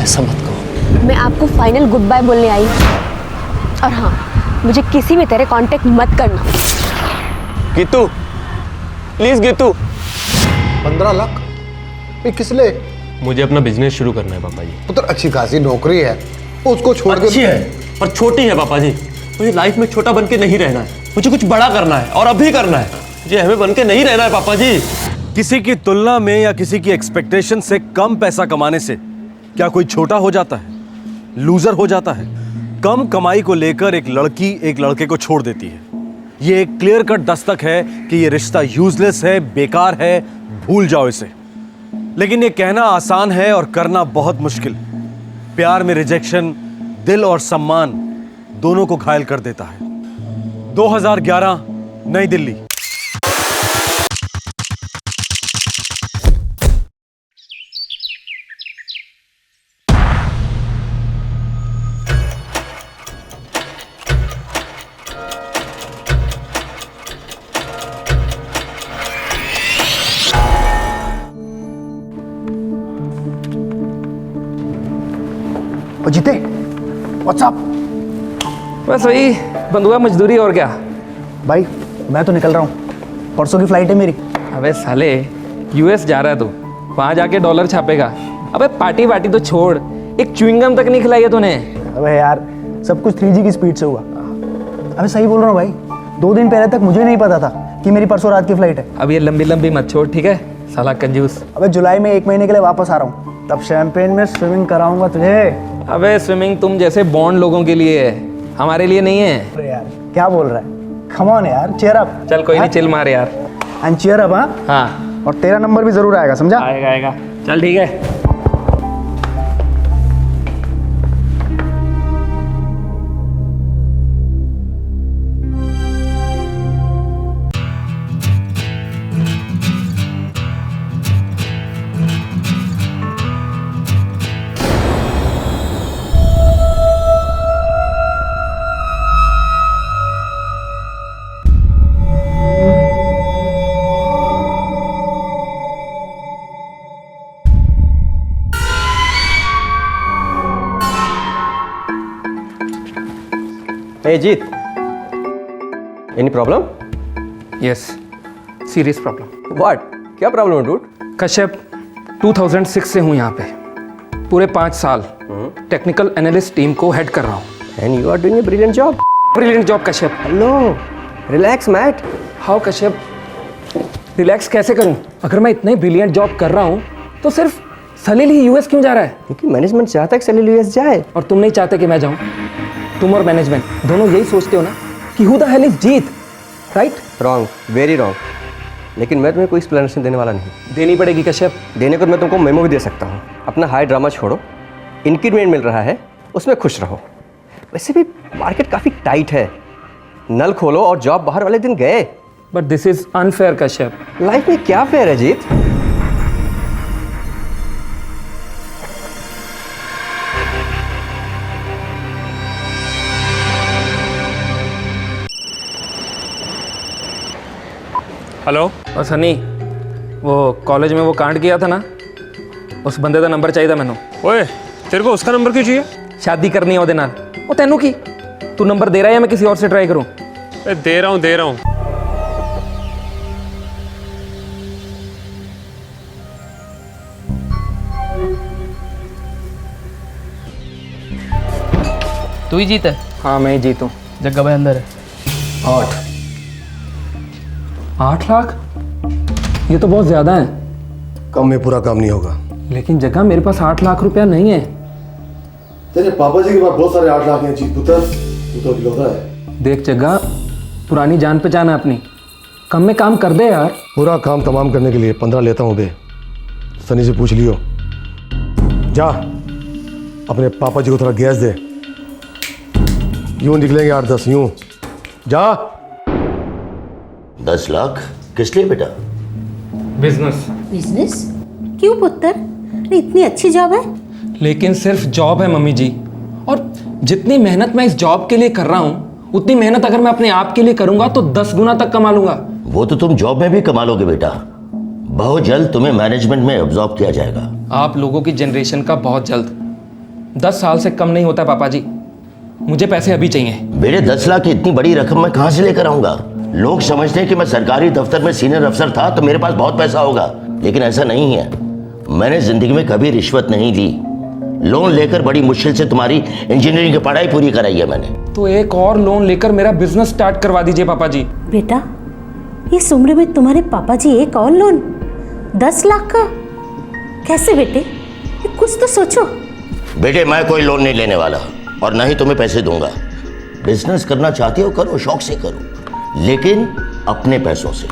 ऐसा मत कहो। मैं आपको फाइनल गुड बाय बोलने आई हूँ। और हाँ, मुझे किसी भी तरह कांटेक्ट मत करना। गीतू प्लीज गीतू। 15 लाख? ये किस लिए? मुझे अपना बिजनेस शुरू करना है पापा जी। पुत्र, अच्छी खासी नौकरी है, उसको छोड़ के। अच्छी है पर छोटी है पापा जी। मुझे लाइफ में छोटा बन के नहीं रहना है, मुझे कुछ बड़ा करना है और अभी करना है। मुझे हमें बन के नहीं रहना है पापा जी। किसी की तुलना में या किसी की एक्सपेक्टेशन से कम पैसा कमाने से क्या कोई छोटा हो जाता है, लूजर हो जाता है? कम कमाई को लेकर एक लड़की एक लड़के को छोड़ देती है। ये एक क्लियर कट दस्तक है कि ये रिश्ता यूजलेस है, बेकार है, भूल जाओ इसे। लेकिन ये कहना आसान है और करना बहुत मुश्किल। प्यार में रिजेक्शन दिल और सम्मान दोनों को घायल कर देता है। 2011 नई दिल्ली। ओ जीते, व्हाट्सअप? बस वही बंधुआ मजदूरी और क्या। भाई मैं तो निकल रहा हूँ, परसों की फ्लाइट है मेरी। अबे साले, यूएस जा रहा है तू, वहाँ जाके डॉलर छापेगा। अबे पार्टी वार्टी तो छोड़, एक च्युइंगम तक नहीं खिलाई है तूने। अबे यार, सब कुछ 3G की स्पीड से हुआ। अबे सही बोल रहा हूँ भाई, 2 दिन पहले तक मुझे नहीं पता था कि मेरी परसों रात की फ्लाइट है। अब ये लंबी लंबी मत छोड़, ठीक है साला कंजूस। अबे जुलाई में 1 महीने के लिए वापस आ रहा हूँ, तब शैंपेन में स्विमिंग कराऊंगा तुझे। अबे स्विमिंग तुम जैसे बॉन्ड लोगों के लिए है, हमारे लिए नहीं है। अरे यार क्या बोल रहा है? कम ऑन यार, चीयर अप। चल कोई नहीं, चिल मार यार। And cheer up. हाँ, और तेरा नंबर भी जरूर आएगा, समझा? आएगा आएगा, चल ठीक है। Hey Jeet, any problem? Yes, serious problem. What? क्या प्रॉब्लम है डूड? कश्यप 2006 से हूँ यहाँ पे, पूरे 5 साल टेक्निकल एनालिस्ट टीम को हेड कर रहा हूँ। And you are doing a brilliant job. Brilliant job Kashyap. No, relax Matt. How Kashyap, relax कैसे करूँ? अगर मैं इतने ब्रिलियंट जॉब कर रहा हूँ तो सिर्फ सलील ही यूएस क्यों जा रहा है? क्योंकि मैनेजमेंट चाहता है कि सलील यूएस जाए। और तुम नहीं चाहते कि मैं जाऊँ? तुम और मैनेजमेंट दोनों यही सोचते हो ना कि who the hell is Jeet, right? Wrong, very wrong. लेकिन मैं तुम्हें कोई एक्सप्लेनेशन देने वाला नहीं। देनी पड़ेगी कश्यप। देने को मैं तुमको मेमो भी दे सकता हूँ। अपना हाई ड्रामा छोड़ो, इंक्रीमेंट मिल रहा है उसमें खुश रहो। वैसे भी मार्केट काफ़ी टाइट है, नल खोलो और जॉब बाहर वाले दिन गए। But this is unfair Kashyap. Life में क्या फेयर है जीत? हेलो। और सनी, वो कॉलेज में वो कांड किया था ना, उस बंदे का नंबर चाहिए था मैंने। ओए, तेरे को उसका नंबर क्यों चाहिए? शादी करनी है ਉਹਦੇ ਨਾਲ। ਉਹ ਤੈਨੂੰ ਕੀ? तू नंबर दे रहा है या मैं किसी और से ट्राई करूं? दे रहा हूँ। तू ही जीता है? हाँ मैं ही जीतूं। जग्गा भाई अंदर है। 8 लाख? ये तो बहुत ज्यादा है। कम में पूरा काम नहीं होगा। लेकिन जगह मेरे पास 8 लाख रुपया नहीं है। तेरे पापा जी के पास बहुत सारे 8 लाख हैं जीत पुत्र, तू तो अकेला है। देख जगह, पुरानी जान पहचान है अपनी, कम में काम कर दे यार। पूरा काम तमाम करने के लिए 15 लेता हूँ बे। सनी से पूछ लियो। जा अपने पापा जी को थोड़ा गैस दे, यूं निकलेंगे 8-10 यूं। जा। 10 लाख किस लिए बेटा? बिजनेस। बिजनेस? क्यों पुत्र? इतनी अच्छी जॉब है। लेकिन सिर्फ जॉब है मम्मी जी, और जितनी मेहनत मैं इस जॉब के लिए कर रहा हूँ उतनी मेहनत अगर मैं अपने आप के लिए करूंगा तो 10 गुना तक कमा लूंगा। वो तो तुम जॉब में भी कमा लोगे बेटा, बहुत जल्द तुम्हें मैनेजमेंट में एब्जॉर्ब किया जाएगा। आप लोगों की जनरेशन का बहुत जल्द। 10 साल से कम नहीं होता पापा जी, मुझे पैसे अभी चाहिए। बेटे 10 लाख की इतनी बड़ी रकम मैं कहाँ से लेकर आऊंगा? लोग समझते हैं कि मैं सरकारी दफ्तर में सीनियर अफसर था तो मेरे पास बहुत पैसा होगा, लेकिन ऐसा नहीं है। मैंने जिंदगी में कभी रिश्वत नहीं ली, लोन लेकर बड़ी मुश्किल से तुम्हारी इंजीनियरिंग की पढ़ाई पूरी कराई है मैंने। तो एक और लोन लेकर मेरा बिजनेस स्टार्ट करवा दीजिए पापा जी। बेटा, इस उम्र में तुम्हारे पापा जी एक और लोन 10 लाख का? कैसे बेटे, कुछ तो सोचो। बेटे मैं कोई लोन नहीं लेने वाला और ना ही तुम्हें पैसे दूंगा। बिजनेस करना चाहते हो करो, शौक से करो, लेकिन अपने पैसों से।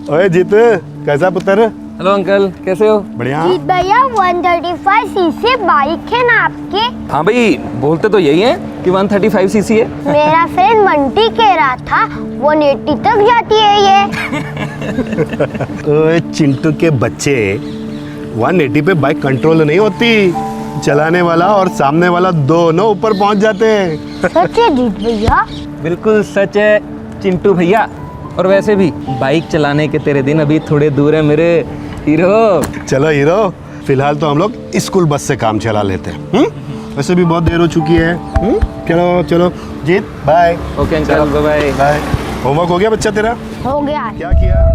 ओए जीत, कैसा पुत्र? हेलो अंकल, कैसे हो? बढ़िया। जीत भैया 135 सीसी बाइक है ना आपके? हाँ भाई, बोलते तो यही है कि 135 सीसी है। मेरा फ्रेंड मंटी कह रहा था 180 तक जाती है ये। ओए चिंटू के बच्चे, 180 पे बाइक कंट्रोल नहीं होती, चलाने वाला और सामने वाला दोनों ऊपर पहुंच जाते हैं। सच है जीत भैया? बिल्कुल सच है चिंटू भैया। और वैसे भी बाइक चलाने के तेरे दिन अभी थोड़े दूर है मेरे हीरो। चलो हीरो, फिलहाल तो हम लोग स्कूल बस से काम चला लेते हैं। वैसे भी बहुत देर हो चुकी है। चलो चलो Jeet, bye. Okay uncle, bye bye. Bye. Homework हो गया बच्चा तेरा? हो गया। क्या किया?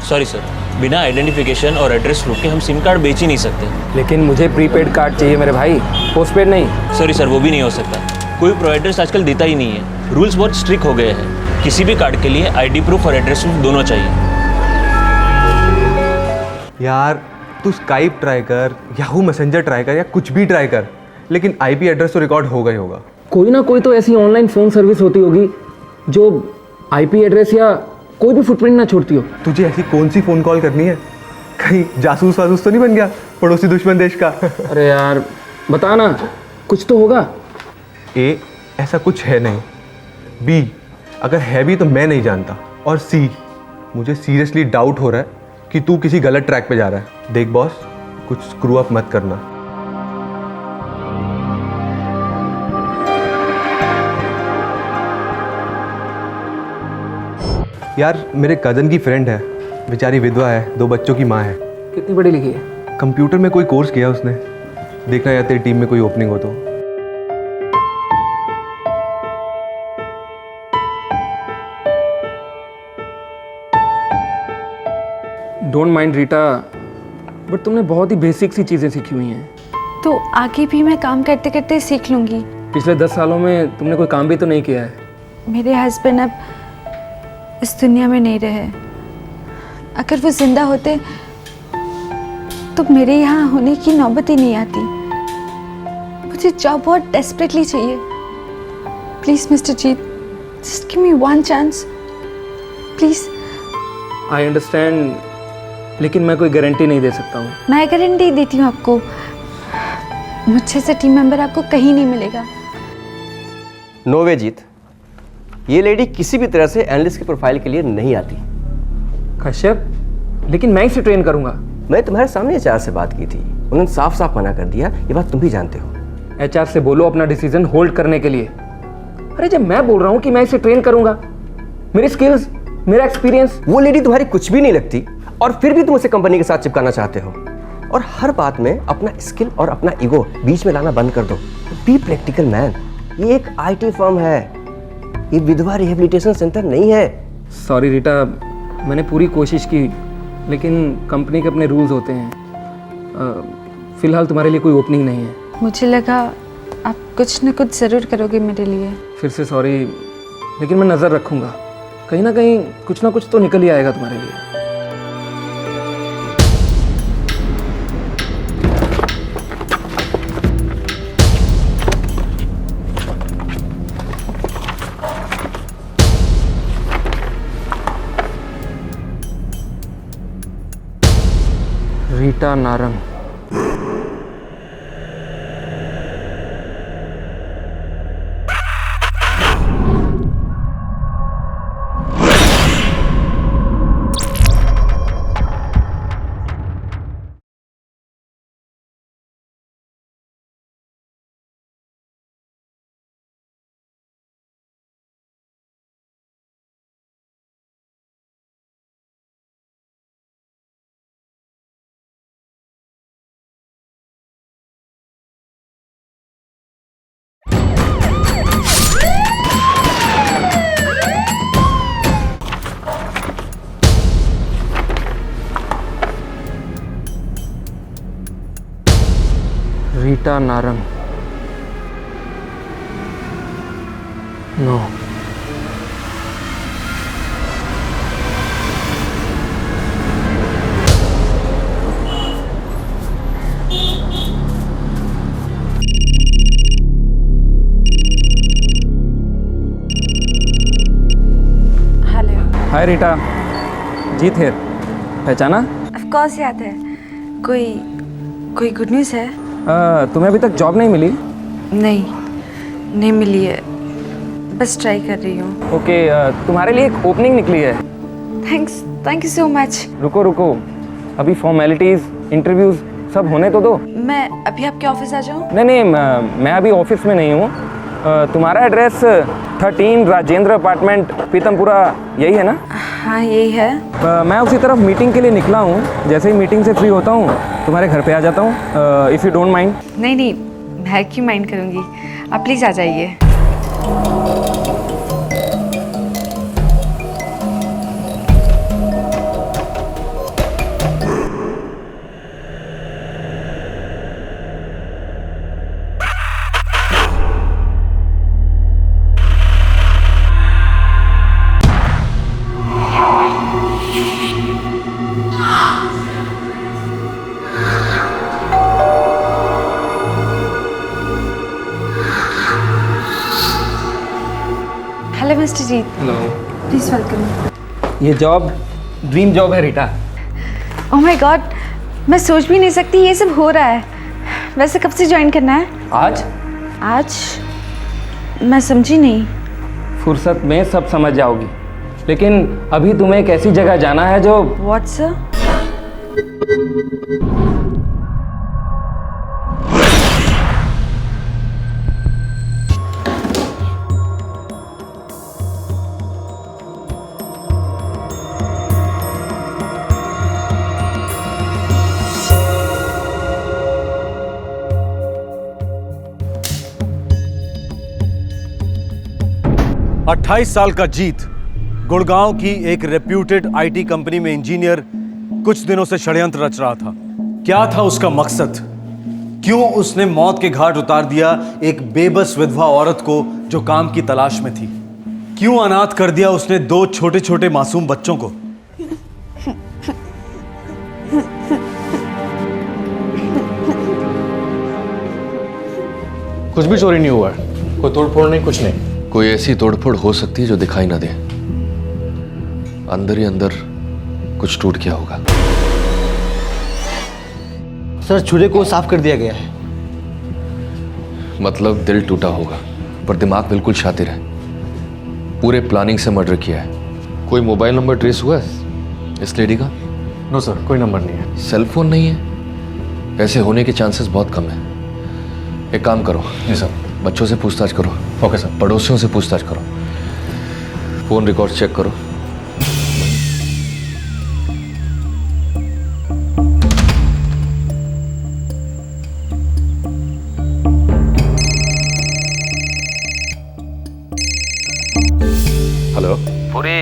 सॉरी सर, बिना आइडेंटिफिकेशन और एड्रेस प्रूफ के हम सिम कार्ड बेच ही नहीं सकते। लेकिन मुझे प्रीपेड कार्ड चाहिए मेरे भाई, पोस्टपेड नहीं। सॉरी सर, वो भी नहीं हो सकता, कोई प्रोवाइडर्स आजकल देता ही नहीं है। रूल्स बहुत स्ट्रिक्ट हो गए हैं, किसी भी कार्ड के लिए आईडी प्रूफ और एड्रेस प्रूफ दोनों चाहिए। यार तू स्काइप ट्राई कर, याहू मैसेंजर ट्राई कर, या कुछ भी ट्राई कर, लेकिन आईपी एड्रेस तो रिकॉर्ड होगा ही होगा। कोई ना कोई तो ऐसी ऑनलाइन फ़ोन सर्विस होती होगी जो आईपी एड्रेस या कोई भी फुटप्रिंट ना छोड़ती हो। तुझे ऐसी कौन सी फ़ोन कॉल करनी है कहीं जासूस वासूस तो नहीं बन गया पड़ोसी दुश्मन देश का? अरे यार बता ना, कुछ तो होगा। ए, ऐसा कुछ है नहीं। बी, अगर है भी तो मैं नहीं जानता। और सी, मुझे सीरियसली डाउट हो रहा है कि तू किसी गलत ट्रैक पे जा रहा है। देख बॉस, कुछ स्क्रू अप मत करना। यार मेरे कज़न की फ्रेंड है, बेचारी विधवा है, 2 बच्चों की माँ है। कितनी बड़ी लिखी है? कंप्यूटर में कोई कोर्स किया उसने। देखना यार तेरी टीम में कोई ओपनिंग हो तो। डोंट माइंड रीटा, बट तुमने बहुत ही बेसिक सी चीज़ें सीखी हुई हैं। तो आगे भी मैं काम करते करते सीख लूँगी। पिछले 10 सालों में तुमने कोई काम भी तो नहीं किया है। मेरे हस्बैंड अब इस दुनिया में नहीं रहे। अगर वो जिंदा होते तो मेरे यहाँ होने की नौबत ही नहीं आती। मुझे जॉब बहुत डेस्परेटली चाहिए। Please mister Jeet, just give me one chance please. I understand, लेकिन मैं कोई गारंटी नहीं दे सकता हूँ। मैं गारंटी देती हूँ आपको, मुझसे से टीम मेंबर आपको कहीं नहीं मिलेगा। नो वे जीत, ये लेडी किसी भी तरह से एनालिस्ट की प्रोफाइल के लिए नहीं आती। कश्यप, लेकिन मैं इसे ट्रेन करूंगा। मैं तुम्हारे सामने एचआर से बात की थी, उन्होंने साफ साफ मना कर दिया। ये बात तुम भी जानते हो। एचआर से बोलो अपना डिसीजन होल्ड करने के लिए। अरे जब मैं बोल रहा हूँ कि मैं इसे ट्रेन करूंगा, मेरी स्किल्स, मेरा एक्सपीरियंस। वो लेडी तुम्हारी कुछ भी नहीं लगती और फिर भी तुम उसे कंपनी के साथ चिपकाना चाहते हो। और हर बात में अपना स्किल और अपना ईगो बीच में लाना बंद कर दो। Be practical man. ये एक आईटी फर्म है, ये विधवा रिहेबिलिटेशन सेंटर नहीं है। सॉरी रीटा, मैंने पूरी कोशिश की, लेकिन कंपनी के अपने रूल्स होते हैं। फिलहाल तुम्हारे लिए कोई ओपनिंग नहीं है। मुझे लगा आप कुछ न कुछ ज़रूर करोगे मेरे लिए। फिर से सॉरी, लेकिन मैं नज़र रखूंगा। कहीं ना कहीं कुछ ना कुछ तो निकल ही आएगा तुम्हारे लिए। रीटा नारंग। रीटा नारंग। नो। हेलो। हाय रीटा, जीत है, पहचाना? ऑफ कोर्स याद है। कोई गुड न्यूज़ है? तुम्हें अभी तक जॉब नहीं मिली? नहीं मिली है, बस ट्राई कर रही हूँ। ओके, तुम्हारे लिए एक ओपनिंग निकली है। Thank you so much. रुको, अभी फॉर्मेलिटीज, इंटरव्यूज सब होने तो दो। मैं अभी आपके ऑफिस आ जाऊँ? नहीं, मैं अभी ऑफिस में नहीं हूँ। तुम्हारा एड्रेस 13 राजेंद्र अपार्टमेंट, पीतमपुरा, यही है ना? हाँ यही है। मैं उसी तरफ मीटिंग के लिए निकला हूँ। जैसे ही मीटिंग से फ्री होता हूँ तुम्हारे घर पे आ जाता हूँ, इफ़ यू डोंट माइंड। नहीं, मैं क्यों माइंड करूँगी, आप प्लीज़ आ जाइए। Hello mister Jeet. Hello. Please welcome. ये जॉब ड्रीम जॉब है रीटा। ओह माय गॉड, मैं सोच भी नहीं सकती ये सब हो रहा है। वैसे कब से ज्वाइन करना है? आज आज? मैं समझी नहीं। फुर्सत में सब समझ जाओगी, लेकिन अभी तुम्हें एक ऐसी जगह जाना है जो... व्हाट सर? अट्ठाईस साल का जीत गुड़गांव की एक रेप्यूटेड आईटी कंपनी में इंजीनियर कुछ दिनों से षड्यंत्र रच रहा था। क्या था उसका मकसद? क्यों उसने मौत के घाट उतार दिया एक बेबस विधवा औरत को जो काम की तलाश में थी? क्यों अनाथ कर दिया उसने दो छोटे छोटे मासूम बच्चों को? कुछ भी चोरी नहीं हुआ है, कोई तोड़फोड़ नहीं, कुछ नहीं। कोई ऐसी तोड़फोड़ हो सकती है जो दिखाई ना दे। अंदर ही अंदर कुछ टूट गया होगा। सर छुरे को साफ कर दिया गया है। मतलब दिल टूटा होगा, पर दिमाग बिल्कुल शातिर है। पूरे प्लानिंग से मर्डर किया है। कोई मोबाइल नंबर ट्रेस हुआ है इस लेडी का? नो सर, कोई नंबर नहीं है। सेल फोन नहीं है? ऐसे होने के चांसेस बहुत कम है। एक काम करो। जी सर। बच्चों से पूछताछ करो। Okay sir. पड़ोसियों से पूछताछ करो। फोन रिकॉर्ड चेक करो। हेलो पुरी,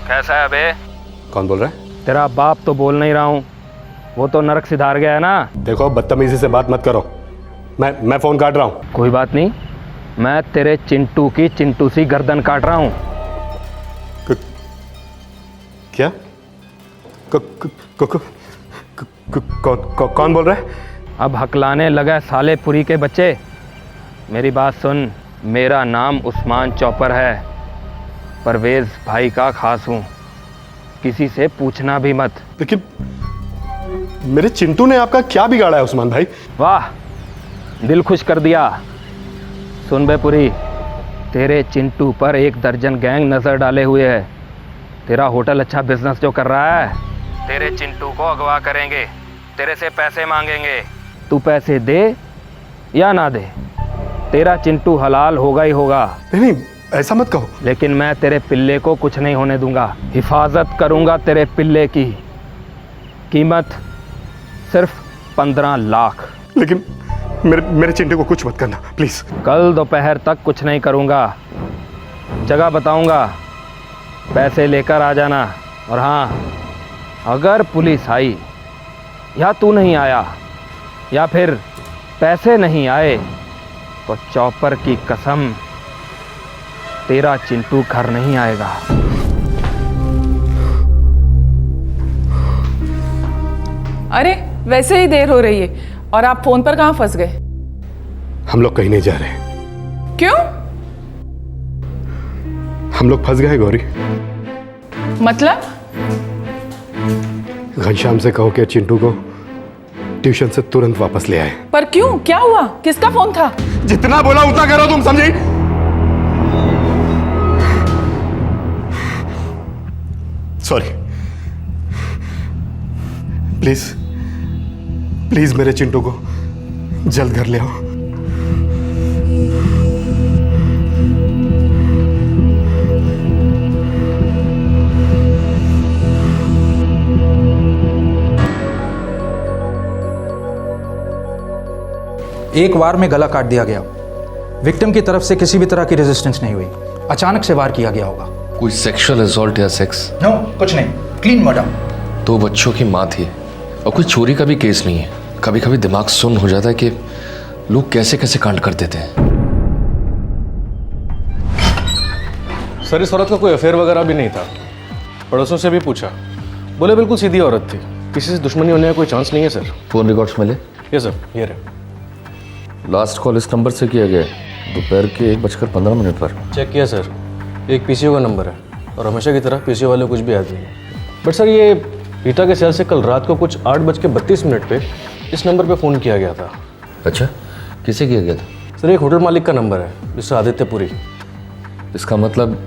कैसा है बे? कौन बोल रहा है? तेरा बाप तो बोल नहीं रहा हूँ, वो तो नरक सिधार गया है ना। देखो, बदतमीजी से बात मत करो। मैं फोन काट रहा हूँ। कोई बात नहीं, मैं तेरे चिंटू की चिंटू सी गर्दन काट रहा हूँ। क्या? कौन बोल रहा है? अब हकलाने लगा साले पुरी के बच्चे। मेरी बात सुन, मेरा नाम उस्मान चौपर है, परवेज भाई का खास हूँ। किसी से पूछना भी मत। लेकिन मेरे चिंटू ने आपका क्या बिगाड़ा है उस्मान भाई? वाह, दिल खुश कर दिया। सुन बे पुरी, तेरे चिंटू पर 1 दर्जन गैंग नजर डाले हुए है। तेरा होटल अच्छा बिजनेस जो कर रहा है, तेरे चिंटू को अगवा करेंगे, तेरे से पैसे मांगेंगे। तू पैसे दे या ना दे, तेरा चिंटू हलाल होगा ही होगा। नहीं, ऐसा मत कहो। लेकिन मैं तेरे पिल्ले को कुछ नहीं होने दूंगा। हिफाजत करूंगा तेरे पिल्ले की। कीमत सिर्फ 15 लाख। लेकिन मेरे चिंटू को कुछ मत करना प्लीज। कल दोपहर तक कुछ नहीं करूंगा। जगह बताऊंगा, पैसे लेकर आ जाना। और हाँ, अगर पुलिस आई या तू नहीं आया या फिर पैसे नहीं आए तो चौपर की कसम, तेरा चिंटू घर नहीं आएगा। अरे वैसे ही देर हो रही है और आप फोन पर कहाँ फंस गए? हम लोग कहीं नहीं जा रहे। क्यों? हम लोग फंस गए गौरी। मतलब? घनश्याम से कहो कि चिंटू को ट्यूशन से तुरंत वापस ले आए। पर क्यों? क्या हुआ? किसका फोन था? जितना बोला उतना करो, तुम समझी? सॉरी। प्लीज प्लीज मेरे चिंटू को जल्द घर ले आओ। एक वार में गला काट दिया गया। विक्टिम की तरफ से किसी भी तरह की रेजिस्टेंस नहीं हुई। अचानक से वार किया गया होगा। कोई सेक्सुअल असॉल्ट या सेक्स? नो, कुछ नहीं, क्लीन मर्डर। 2 बच्चों की माँ थी और कोई चोरी का भी केस नहीं है। कभी कभी दिमाग सुन्न हो जाता है कि लोग कैसे कैसे कांड कर देते हैं। सर, इस औरत का कोई अफेयर वगैरह भी नहीं था। पड़ोसियों से भी पूछा, बोले बिल्कुल सीधी औरत थी, किसी से दुश्मनी होने का कोई चांस नहीं है सर। फोन रिकॉर्ड्स मिले? यस सर, ये रहे। लास्ट कॉल इस नंबर से किया गया दोपहर के 1:15 पर। चेक किया सर, एक पीसीओ का नंबर है और हमेशा की तरह पीसीओ वाले कुछ भी आते हैं। बट सर, ये रीटा के सेल से कल रात को कुछ 8:32 पे इस नंबर पे फ़ोन किया गया था। अच्छा, किसे किया गया था? सर एक होटल मालिक का नंबर है, मिस्टर आदित्य पुरी। इसका मतलब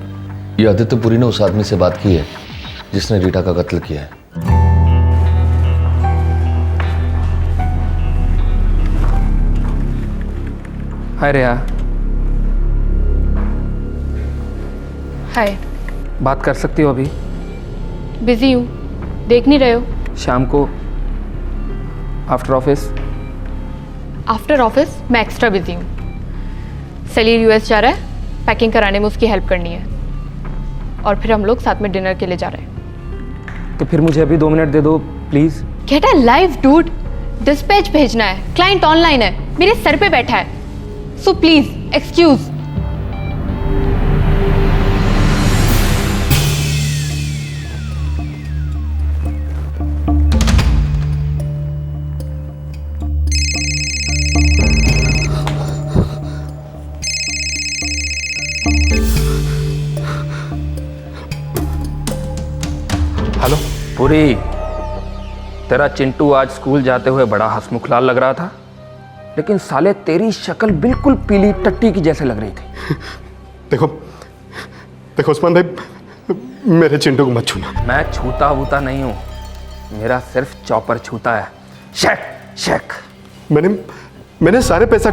ये आदित्य पुरी ने उस आदमी से बात की है जिसने रीटा का कत्ल किया है। हाय रेहा। हाय। बात कर सकती हो अभी? बिजी हूँ, देख नहीं रहे हो? शाम को आफ्टर ऑफिस? आफ्टर ऑफिस मैं एक्स्ट्रा बिजी हूँ। सलीर यूएस जा रहा है, पैकिंग कराने में उसकी हेल्प करनी है, और फिर हम लोग साथ में डिनर के लिए जा रहे हैं। तो फिर मुझे अभी 2 मिनट दे दो please. Get a life dude, dispatch भेजना है, क्लाइंट ऑनलाइन है, मेरे सर पे बैठा है, so please excuse. Hello Puri, तेरा चिंटू आज स्कूल जाते हुए बड़ा हंसमुख लाल लग रहा था, लेकिन साले तेरी शक्ल बिल्कुल पीली टट्टी की जैसे लग रही थी। देखो देखो उस्मान भाई, मेरे चिंटू को मत छूना। मैं छूता वूता नहीं हूँ, मेरा सिर्फ चॉपर छूता है। Shake shake. मैंने सारे पैसा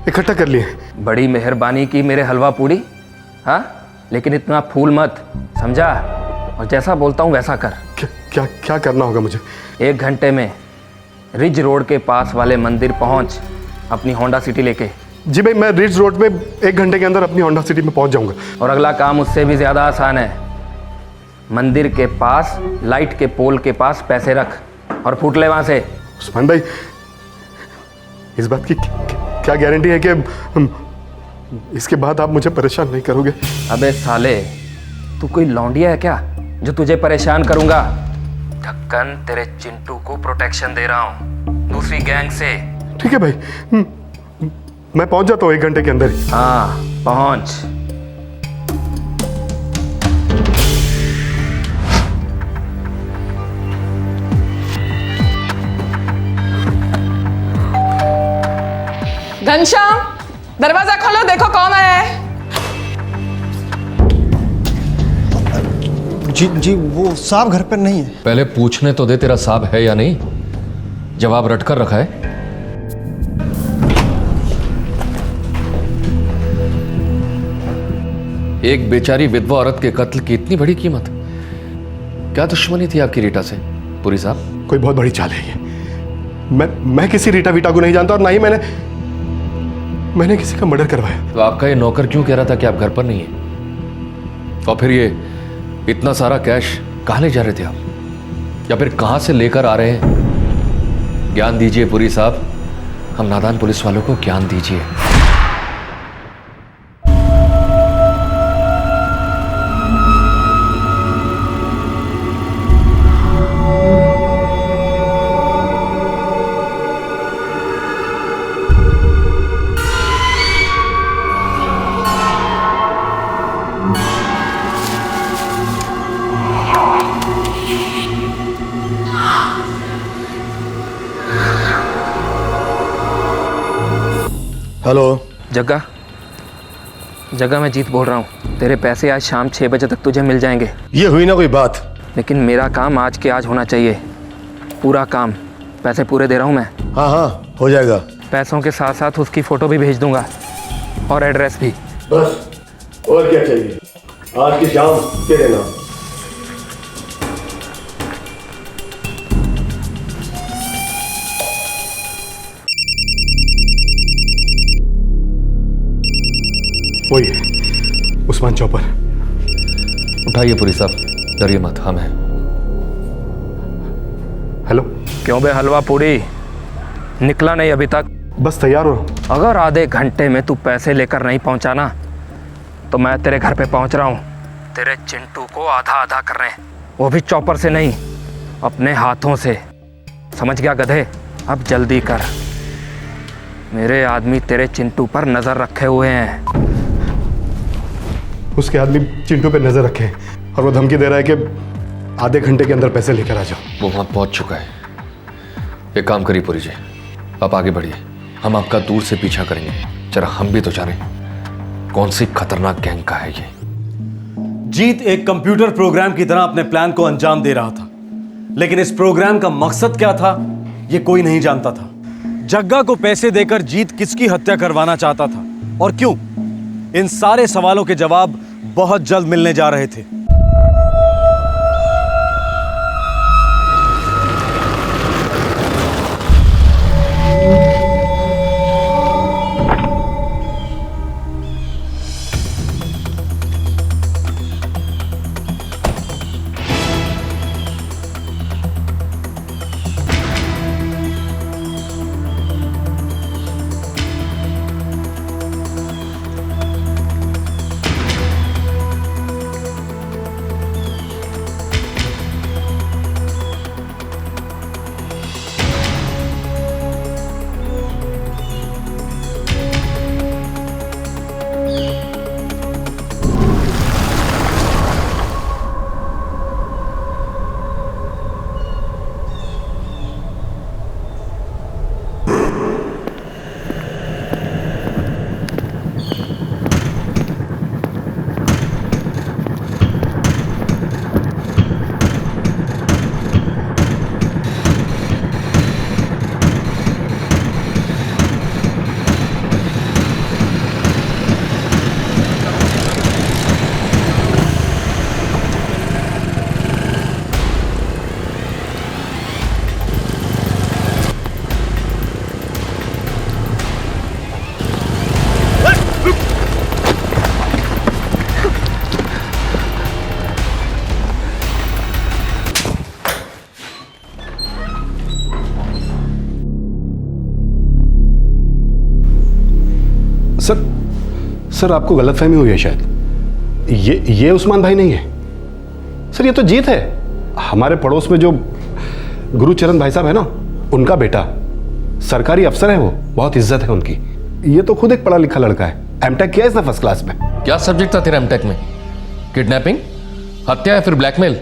इकट्ठा कर लिए। बड़ी मेहरबानी की मेरे हलवा पूड़ी। हाँ, लेकिन इतना फूल मत, समझा? और जैसा बोलता हूँ वैसा कर। क्या क्या करना होगा मुझे? 1 घंटे में रिज रोड के पास वाले मंदिर पहुंच अपनी होंडा सिटी लेके। जी भाई, मैं रिज रोड में 1 घंटे के अंदर अपनी होंडा सिटी में पहुंच जाऊंगा। और अगला काम उससे भी ज्यादा आसान है। मंदिर के पास लाइट के पोल के पास पैसे रख और फूट ले वहां से। उस्मान भाई, इस बात की क्या गारंटी है कि इसके बाद आप मुझे परेशान नहीं करोगे? अबे साले, तू कोई लौंडिया है क्या जो तुझे परेशान करूंगा? ढक्कन तेरे चिंटू को प्रोटेक्शन दे रहा हूं दूसरी गैंग से। ठीक है भाई, मैं पहुंच जाता हूँ 1 घंटे के अंदर ही। हाँ पहुंच। घनश्याम, दरवाजा खोलो, देखो कौन आया है। जी वो साहब घर पर नहीं है। पहले पूछने तो दे तेरा साहब है या नहीं, जवाब रट कर रखा है। एक बेचारी विधवा औरत के कत्ल की इतनी बड़ी कीमत, क्या दुश्मनी थी आपकी रीटा से पुरी साहब? कोई बहुत बड़ी चाल है ये। मैं किसी रीटा वीटा को नहीं जानता, और ना ही मैंने किसी का मर्डर करवाया। तो आपका ये नौकर क्यों कह रहा था कि आप घर पर नहीं है? और फिर ये इतना सारा कैश कहाँ ले जा रहे थे आप, या फिर कहाँ से लेकर आ रहे हैं? ज्ञान दीजिए पुरी साहब, हम नादान पुलिस वालों को ज्ञान दीजिए। हेलो। जगह मैं जीत बोल रहा हूँ। तेरे पैसे आज शाम 6 बजे तक तुझे मिल जाएंगे। ये हुई ना कोई बात? लेकिन मेरा काम आज के आज होना चाहिए, पूरा काम। पैसे पूरे दे रहा हूँ मैं। हाँ हाँ हो जाएगा। पैसों के साथ साथ उसकी फ़ोटो भी भेज दूंगा और एड्रेस भी। बस और क्या चाहिए? आज की शाम तेरे नाम। वही है उस्मान चौपर। उठाइए पुरी साहब, डरिए मत, हम हैं। हेलो। क्यों बे हलवा पूरी, निकला नहीं अभी तक? बस तैयार हो। अगर आधे घंटे में तू पैसे लेकर नहीं पहुंचा ना, तो मैं तेरे घर पे पहुंच रहा हूँ। तेरे चिंटू को आधा आधा कर रहे हैं, वो भी चॉपर से नहीं, अपने हाथों से। समझ गया गधे? अब जल्दी कर, मेरे आदमी तेरे चिंटू पर नजर रखे हुए हैं। उसके आदमी चिंटू पे नजर रखे और वो धमकी दे रहा है कि आधे घंटे के अंदर पैसे लेकर आ जाओ। वो वहां पहुंच चुका है। एक काम करिए पुरी जी, आप आगे बढ़िए, हम आपका दूर से पीछा करेंगे। जरा हम भी तो जाने कौन सी खतरनाक गैंग का है ये। जीत एक कंप्यूटर प्रोग्राम की तरह अपने प्लान को अंजाम दे रहा था, लेकिन इस प्रोग्राम का मकसद क्या था यह कोई नहीं जानता था। जग्गा को पैसे देकर जीत किसकी हत्या करवाना चाहता था और क्यों? इन सारे सवालों के जवाब बहुत जल्द मिलने जा रहे थे। सर आपको गलतफहमी हुई है शायद। ये उस्मान भाई नहीं है सर, ये तो जीत है। हमारे पड़ोस में जो गुरुचरण भाई साहब है ना, उनका बेटा सरकारी अफसर है, वो बहुत इज्जत है उनकी। ये तो खुद एक पढ़ा लिखा लड़का है, एमटेक किया इसने फर्स्ट क्लास में। क्या सब्जेक्ट था तेरा एमटेक में? किडनैपिंग, हत्या या फिर ब्लैकमेल?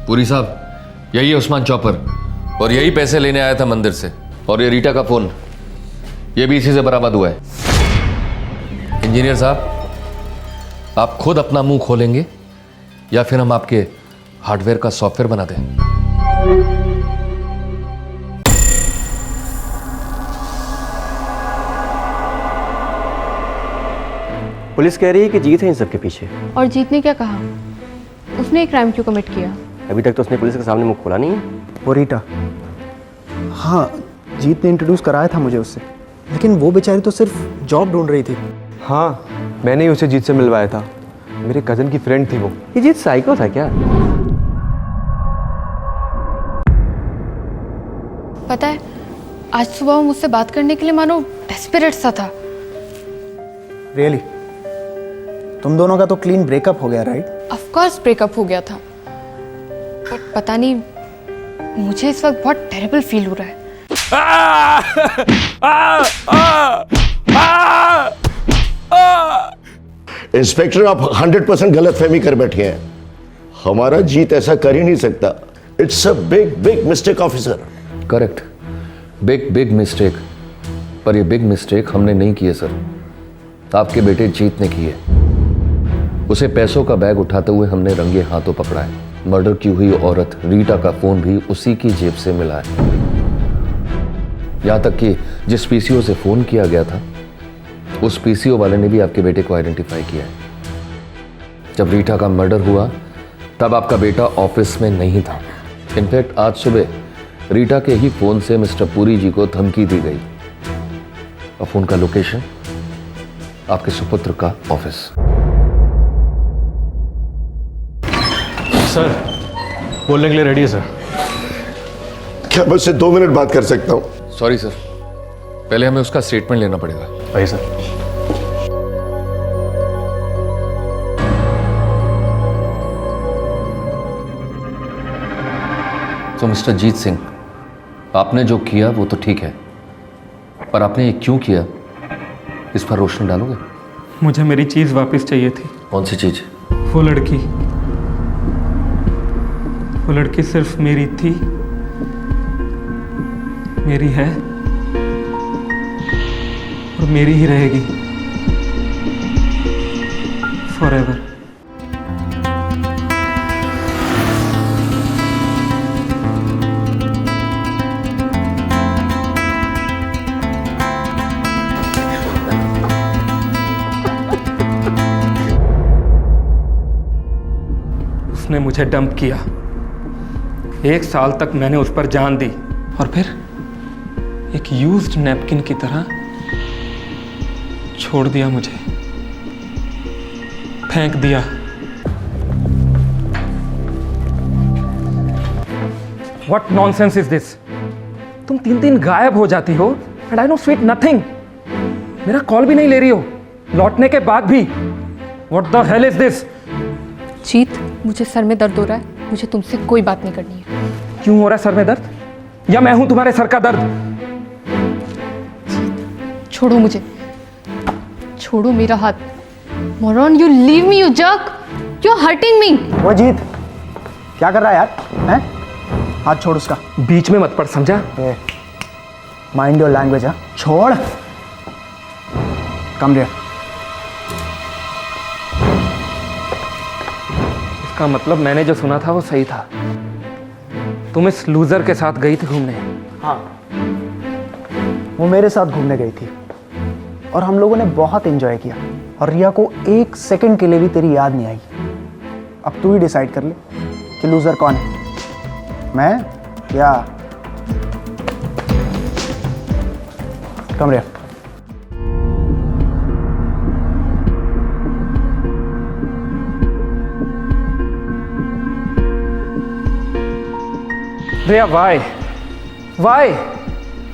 पुरी साहब, यही है उस्मान चौपर और यही पैसे लेने आया था मंदिर से। और ये रीटा का फोन, ये भी इसी से बरामद हुआ है। इंजीनियर साहब, आप खुद अपना मुंह खोलेंगे या फिर हम आपके हार्डवेयर का सॉफ्टवेयर बना दें? पुलिस कह रही है कि जीत है इन सब के पीछे। और जीत ने क्या कहा? उसने एक क्राइम क्यों कमिट किया? अभी तक तो उसने पुलिस के सामने मुंह खोला नहीं है। वो रीटा, हाँ जीत ने इंट्रोड्यूस कराया था मुझे उससे, लेकिन वो बेचारी तो सिर्फ जॉब ढूंढ रही थी। हाँ, मैंने ही उसे जीत से मिलवाया था, मेरे कजन की फ्रेंड थी वो। ये जीत साइको था क्या? पता है, आज सुबह वो मुझसे बात करने के लिए मानो डेस्परेट सा था। रियली? तुम दोनों का तो क्लीन ब्रेकअप हो गया, राइट? ऑफ कोर्स ब्रेकअप हो गया था, बट पता नहीं मुझे इस वक्त बहुत टेरिबल फील हो रहा है। इंस्पेक्टर, आप 100% गलतफहमी कर बैठे हैं। हमारा जीत ऐसा कर ही नहीं सकता। It's a big mistake officer. Correct, big mistake. पर ये बिग मिस्टेक हमने नहीं की है सर, आपके बेटे जीत ने की है। उसे पैसों का बैग उठाते हुए हमने रंगे हाथों पकड़ा है। मर्डर की हुई औरत रीटा का फोन भी उसी की जेब से मिला है। यहां तक कि जिस पीसीओ से फोन किया गया था, उस पीसीओ वाले ने भी आपके बेटे को आइडेंटिफाई किया है। जब रीटा का मर्डर हुआ तब आपका बेटा ऑफिस में नहीं था। इनफैक्ट आज सुबह रीटा के ही फोन से मिस्टर पुरी जी को धमकी दी गई और फोन का लोकेशन आपके सुपुत्र का ऑफिस। सर, बोलने के लिए रेडी है सर। क्या मैं उससे 2 मिनट बात कर सकता हूँ? सॉरी सर, पहले हमें उसका स्टेटमेंट लेना पड़ेगा। आइए सर। तो मिस्टर जीत सिंह, आपने जो किया वो तो ठीक है, पर आपने ये क्यों किया, इस पर रोशनी डालोगे? मुझे मेरी चीज़ वापस चाहिए थी। कौन सी चीज? वो लड़की। वो लड़की सिर्फ मेरी थी, मेरी है और मेरी ही रहेगी फॉरएवर। उसने मुझे डंप किया, 1 साल तक मैंने उस पर जान दी और फिर एक यूज्ड नैपकिन की तरह छोड़ दिया मुझे, फेंक दिया। What nonsense is this? तुम 3 गायब हो जाती हो and I know sweet nothing. मेरा कॉल भी नहीं ले रही हो, लौटने के बाद भी। What the hell is this? जीत, मुझे सर में दर्द हो रहा है, मुझे तुमसे कोई बात नहीं करनी है। क्यों हो रहा है सर में दर्द? या मैं हूं तुम्हारे सर का दर्द? छोड़ो मुझे, छोड़ो मेरा हाथ। Moron, you leave me, you jerk, you are hurting me. वो जीत, क्या कर रहा है यार? हैं? हाथ छोड़ उसका। बीच में मत पड़, समझा? Mind your language. हाँ, छोड़। कम रे। इसका मतलब मैंने जो सुना था वो सही था। तुम इस लूजर के साथ गई थी घूमने। हाँ, वो मेरे साथ घूमने गई थी और हम लोगों ने बहुत एंजॉय किया और रिया को 1 सेकंड के लिए भी तेरी याद नहीं आई। अब तू ही डिसाइड कर ले कि लूजर कौन है, मैं या कम रे। रिया, वाई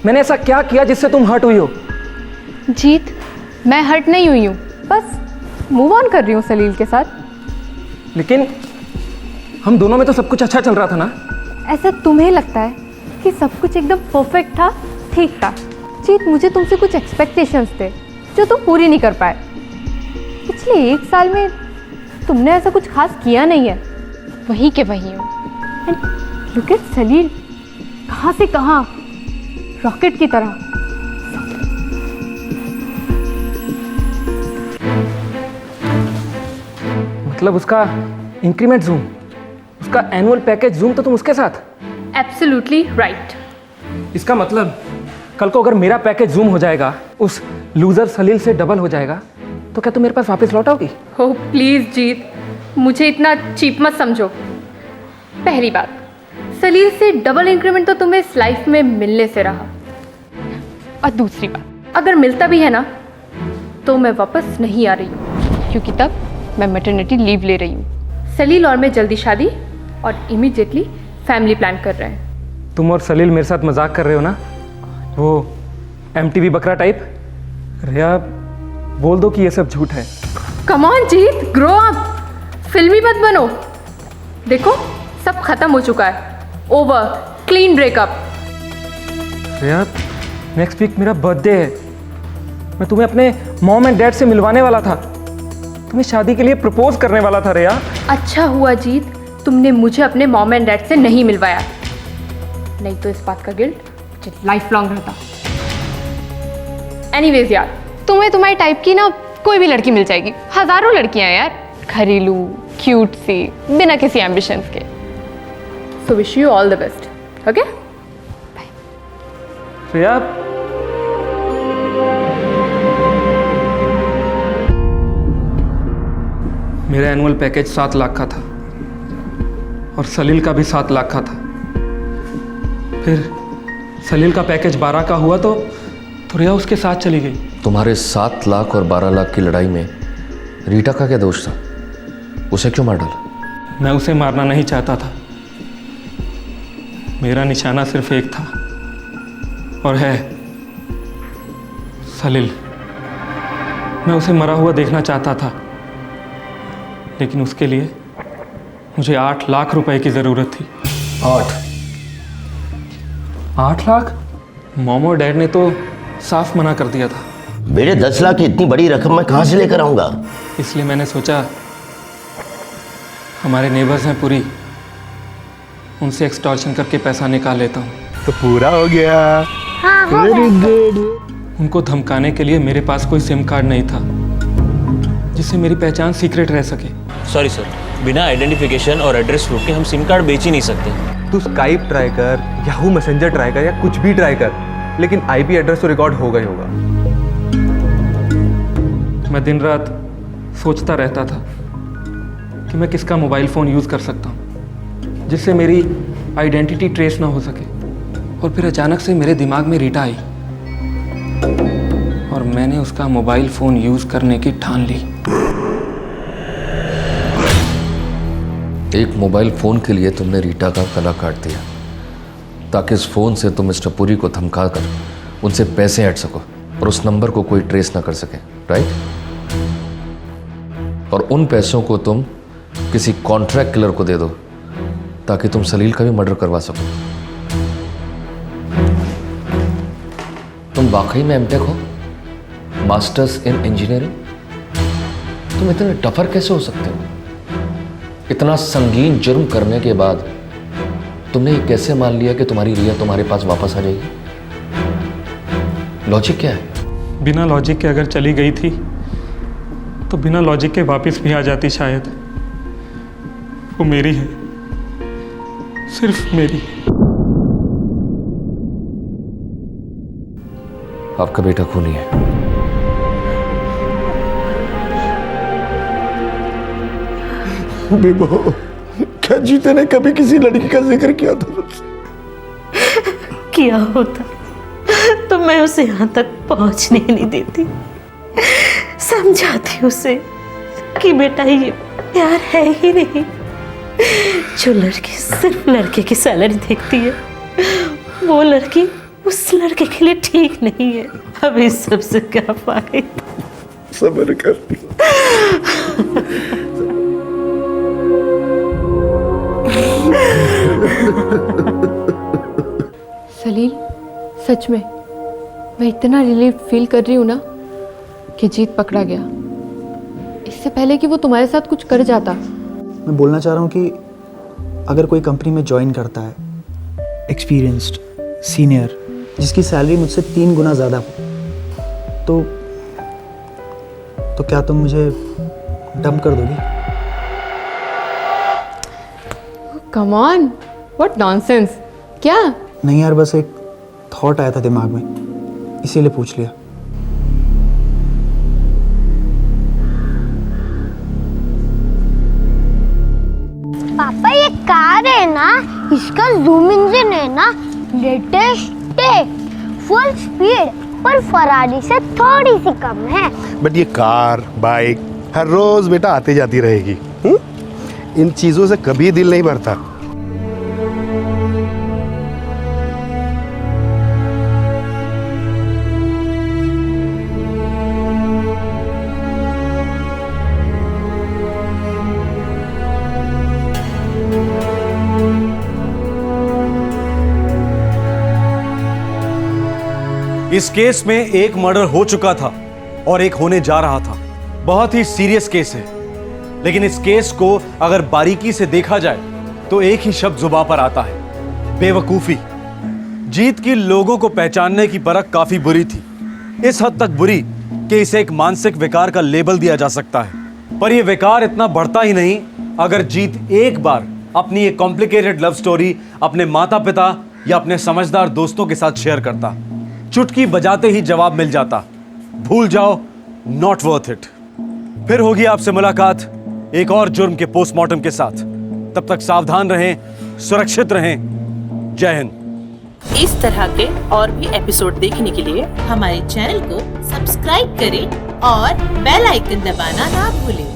मैंने ऐसा क्या किया जिससे तुम हर्ट हुई हो? जीत, मैं हर्ट नहीं हुई हूँ, बस मूव ऑन कर रही हूँ सलील के साथ। लेकिन हम दोनों में तो सब कुछ अच्छा चल रहा था ना? ऐसा तुम्हें लगता है कि सब कुछ एकदम परफेक्ट था, ठीक था? जीत, मुझे तुमसे कुछ एक्सपेक्टेशंस थे जो तुम पूरी नहीं कर पाए। पिछले 1 साल में तुमने ऐसा कुछ खास किया नहीं है, वही के वही हो। एंड लुक एट सलील, कहाँ से कहाँ, रॉकेट की तरह। मतलब उसका इंक्रीमेंट जूम, उसका एनुअल पैकेज जूम, तो तुम उसके साथ? Absolutely right. इसका मतलब कल को अगर मेरा पैकेज जूम हो जाएगा, उस लूजर सलील से डबल हो जाएगा, तो क्या तुम मेरे पास वापस लौट आओगी? ओह प्लीज जीत, मुझे इतना चीप मत समझो। पहली बात, सलील से डबल इंक्रीमेंट तो तुम्हें इस लाइफ में मिलने से रहा, और दूसरी बात, अगर मिलता भी है ना तो मैं वापस नहीं आ रही हूँ, क्योंकि तब मैं मैटरनिटी लीव ले रही हूँ। सलील और मैं जल्दी शादी और इमीडिएटली फैमिली प्लान कर रहे हैं। तुम और सलील मेरे साथ मजाक कर रहे हो ना? वो MTV बकरा टाइप? रिया, बोल दो कि ये सब झूठ है। Come on Jeet, grow up, फिल्मी मत बनो। देखो सब खत्म हो चुका है, ओवर, क्लीन ब्रेकअप। रिया, नेक्स्ट वीक मेरा बर्थडे है, मैं तुम्हें अपने मॉम एंड डैड से मिलवाने वाला था, तुम्हें शादी के लिए प्रपोज करने वाला था। रिया, अच्छा हुआ जीत तुमने मुझे अपने मॉम एंड डैड से नहीं मिलवाया, नहीं तो इस बात का गिल्ट मुझे लाइफ लॉन्ग रहता। एनीवेज यार, तुम्हें तुम्हारी टाइप की ना कोई भी लड़की मिल जाएगी, हजारों लड़कियां हैं यार, घरेलू, क्यूट सी, बिना किसी एम्बिशंस के। So wish you all the best, okay? Riya, मेरा एनुअल पैकेज 7 लाख का था और सलील का भी 7 लाख का था। फिर सलील का पैकेज 12 का हुआ तो रिया उसके साथ चली गई। तुम्हारे 7 लाख और 12 लाख की लड़ाई में रीटा का क्या दोष था? उसे क्यों मार डाला? मैं उसे मारना नहीं चाहता था, मेरा निशाना सिर्फ एक था और है सलील। मैं उसे मरा हुआ देखना चाहता था, लेकिन उसके लिए मुझे 8 लाख रुपए की जरूरत थी। 8 लाख? मॉम और डैड ने तो साफ मना कर दिया था। मेरे 10 लाख की इतनी बड़ी रकम मैं कहां से लेकर आऊंगा? इसलिए मैंने सोचा हमारे नेबर्स हैं पुरी, उनसे एक्सटॉर्शन करके पैसा निकाल लेता हूँ। तो पूरा हो गया। Very good. उनको धमकाने के लिए मेरे पास कोई सिम कार्ड नहीं था जिससे मेरी पहचान सीक्रेट रह सके। सॉरी सर, बिना आइडेंटिफिकेशन और एड्रेस प्रूफ के हम सिम कार्ड बेच ही नहीं सकते। तू स्काइप ट्राई कर, याहू मैसेंजर ट्राई कर या कुछ भी ट्राई कर, लेकिन आईपी एड्रेस तो रिकॉर्ड होगा ही होगा। मैं दिन रात सोचता रहता था कि मैं किसका मोबाइल फ़ोन यूज़ कर सकता हूँ जिससे मेरी आइडेंटिटी ट्रेस ना हो सके। और फिर अचानक से मेरे दिमाग में रीटा आई और मैंने उसका मोबाइल फ़ोन यूज़ करने की ठान ली। एक मोबाइल फ़ोन के लिए तुमने रीटा का गला काट दिया ताकि इस फ़ोन से तुम मिस्टर पुरी को धमका कर उनसे पैसे ऐड सको और उस नंबर को कोई ट्रेस ना कर सके, राइट? और उन पैसों को तुम किसी कॉन्ट्रैक्ट किलर को दे दो ताकि तुम सलील का भी मर्डर करवा सको। तुम वाकई में एमटेक हो, मास्टर्स इन इंजीनियरिंग? तुम इतने टफर कैसे हो सकते हो? इतना संगीन जुर्म करने के बाद तुमने ये कैसे मान लिया कि तुम्हारी रिया तुम्हारे पास वापस आ जाएगी? लॉजिक क्या है? बिना लॉजिक के अगर चली गई थी तो बिना लॉजिक के वापस भी आ जाती शायद। वो मेरी है, सिर्फ मेरी। आपका बेटा खूनी है। बेबो, क्या जीते ने कभी किसी लड़की का जिक्र किया था? किया होता तो मैं उसे यहाँ तक पहुँचने नहीं देती। समझाती उसे कि बेटा ये प्यार है ही नहीं। जो लड़की सिर्फ लड़के की सैलरी देखती है वो लड़की उस लड़के के लिए ठीक नहीं है। अब इस सबसे क्या फायदा? सब्र कर। सलील, सच में मैं इतना रिलीफ फील कर रही हूँ ना कि जीत पकड़ा गया। इससे पहले कि वो तुम्हारे साथ कुछ कर जाता। मैं बोलना चाह रहा हूँ कि अगर कोई कंपनी में ज्वाइन करता है, एक्सपीरियंस्ड सीनियर, जिसकी सैलरी मुझसे 3 गुना ज़्यादा हो, तो क्या तुम मुझे डंप कर दोगी? Come on, what nonsense. क्या? नहीं यार, बस एक थॉट आया था दिमाग में, इसीलिए पूछ लिया। पापा ये कार है ना, इसका जूम इंजन है ना लेटेस्ट है, फुल स्पीड पर फरारी से थोड़ी सी कम है। बट ये कार बाइक हर रोज बेटा आती जाती रहेगी। इन चीजों से कभी दिल नहीं भरता। इस केस में एक मर्डर हो चुका था और एक होने जा रहा था। बहुत ही सीरियस केस है, लेकिन इस केस को अगर बारीकी से देखा जाए तो एक ही शब्द जुबान पर आता है, बेवकूफी। जीत की लोगों को पहचानने की परख काफी बुरी थी, इस हद तक बुरी कि इसे एक मानसिक विकार का लेबल दिया जा सकता है। पर यह विकार इतना बढ़ता ही नहीं अगर जीत एक बार अपनी एक कॉम्प्लिकेटेड लव स्टोरी अपने माता पिता या अपने समझदार दोस्तों के साथ शेयर करता। चुटकी बजाते ही जवाब मिल जाता, भूल जाओ, नॉट वर्थ इट। फिर होगी आपसे मुलाकात एक और जुर्म के पोस्टमार्टम के साथ। तब तक सावधान रहें, सुरक्षित रहें। जय हिंद। इस तरह के और भी एपिसोड देखने के लिए हमारे चैनल को सब्सक्राइब करें और बेल आइकन दबाना ना भूलें।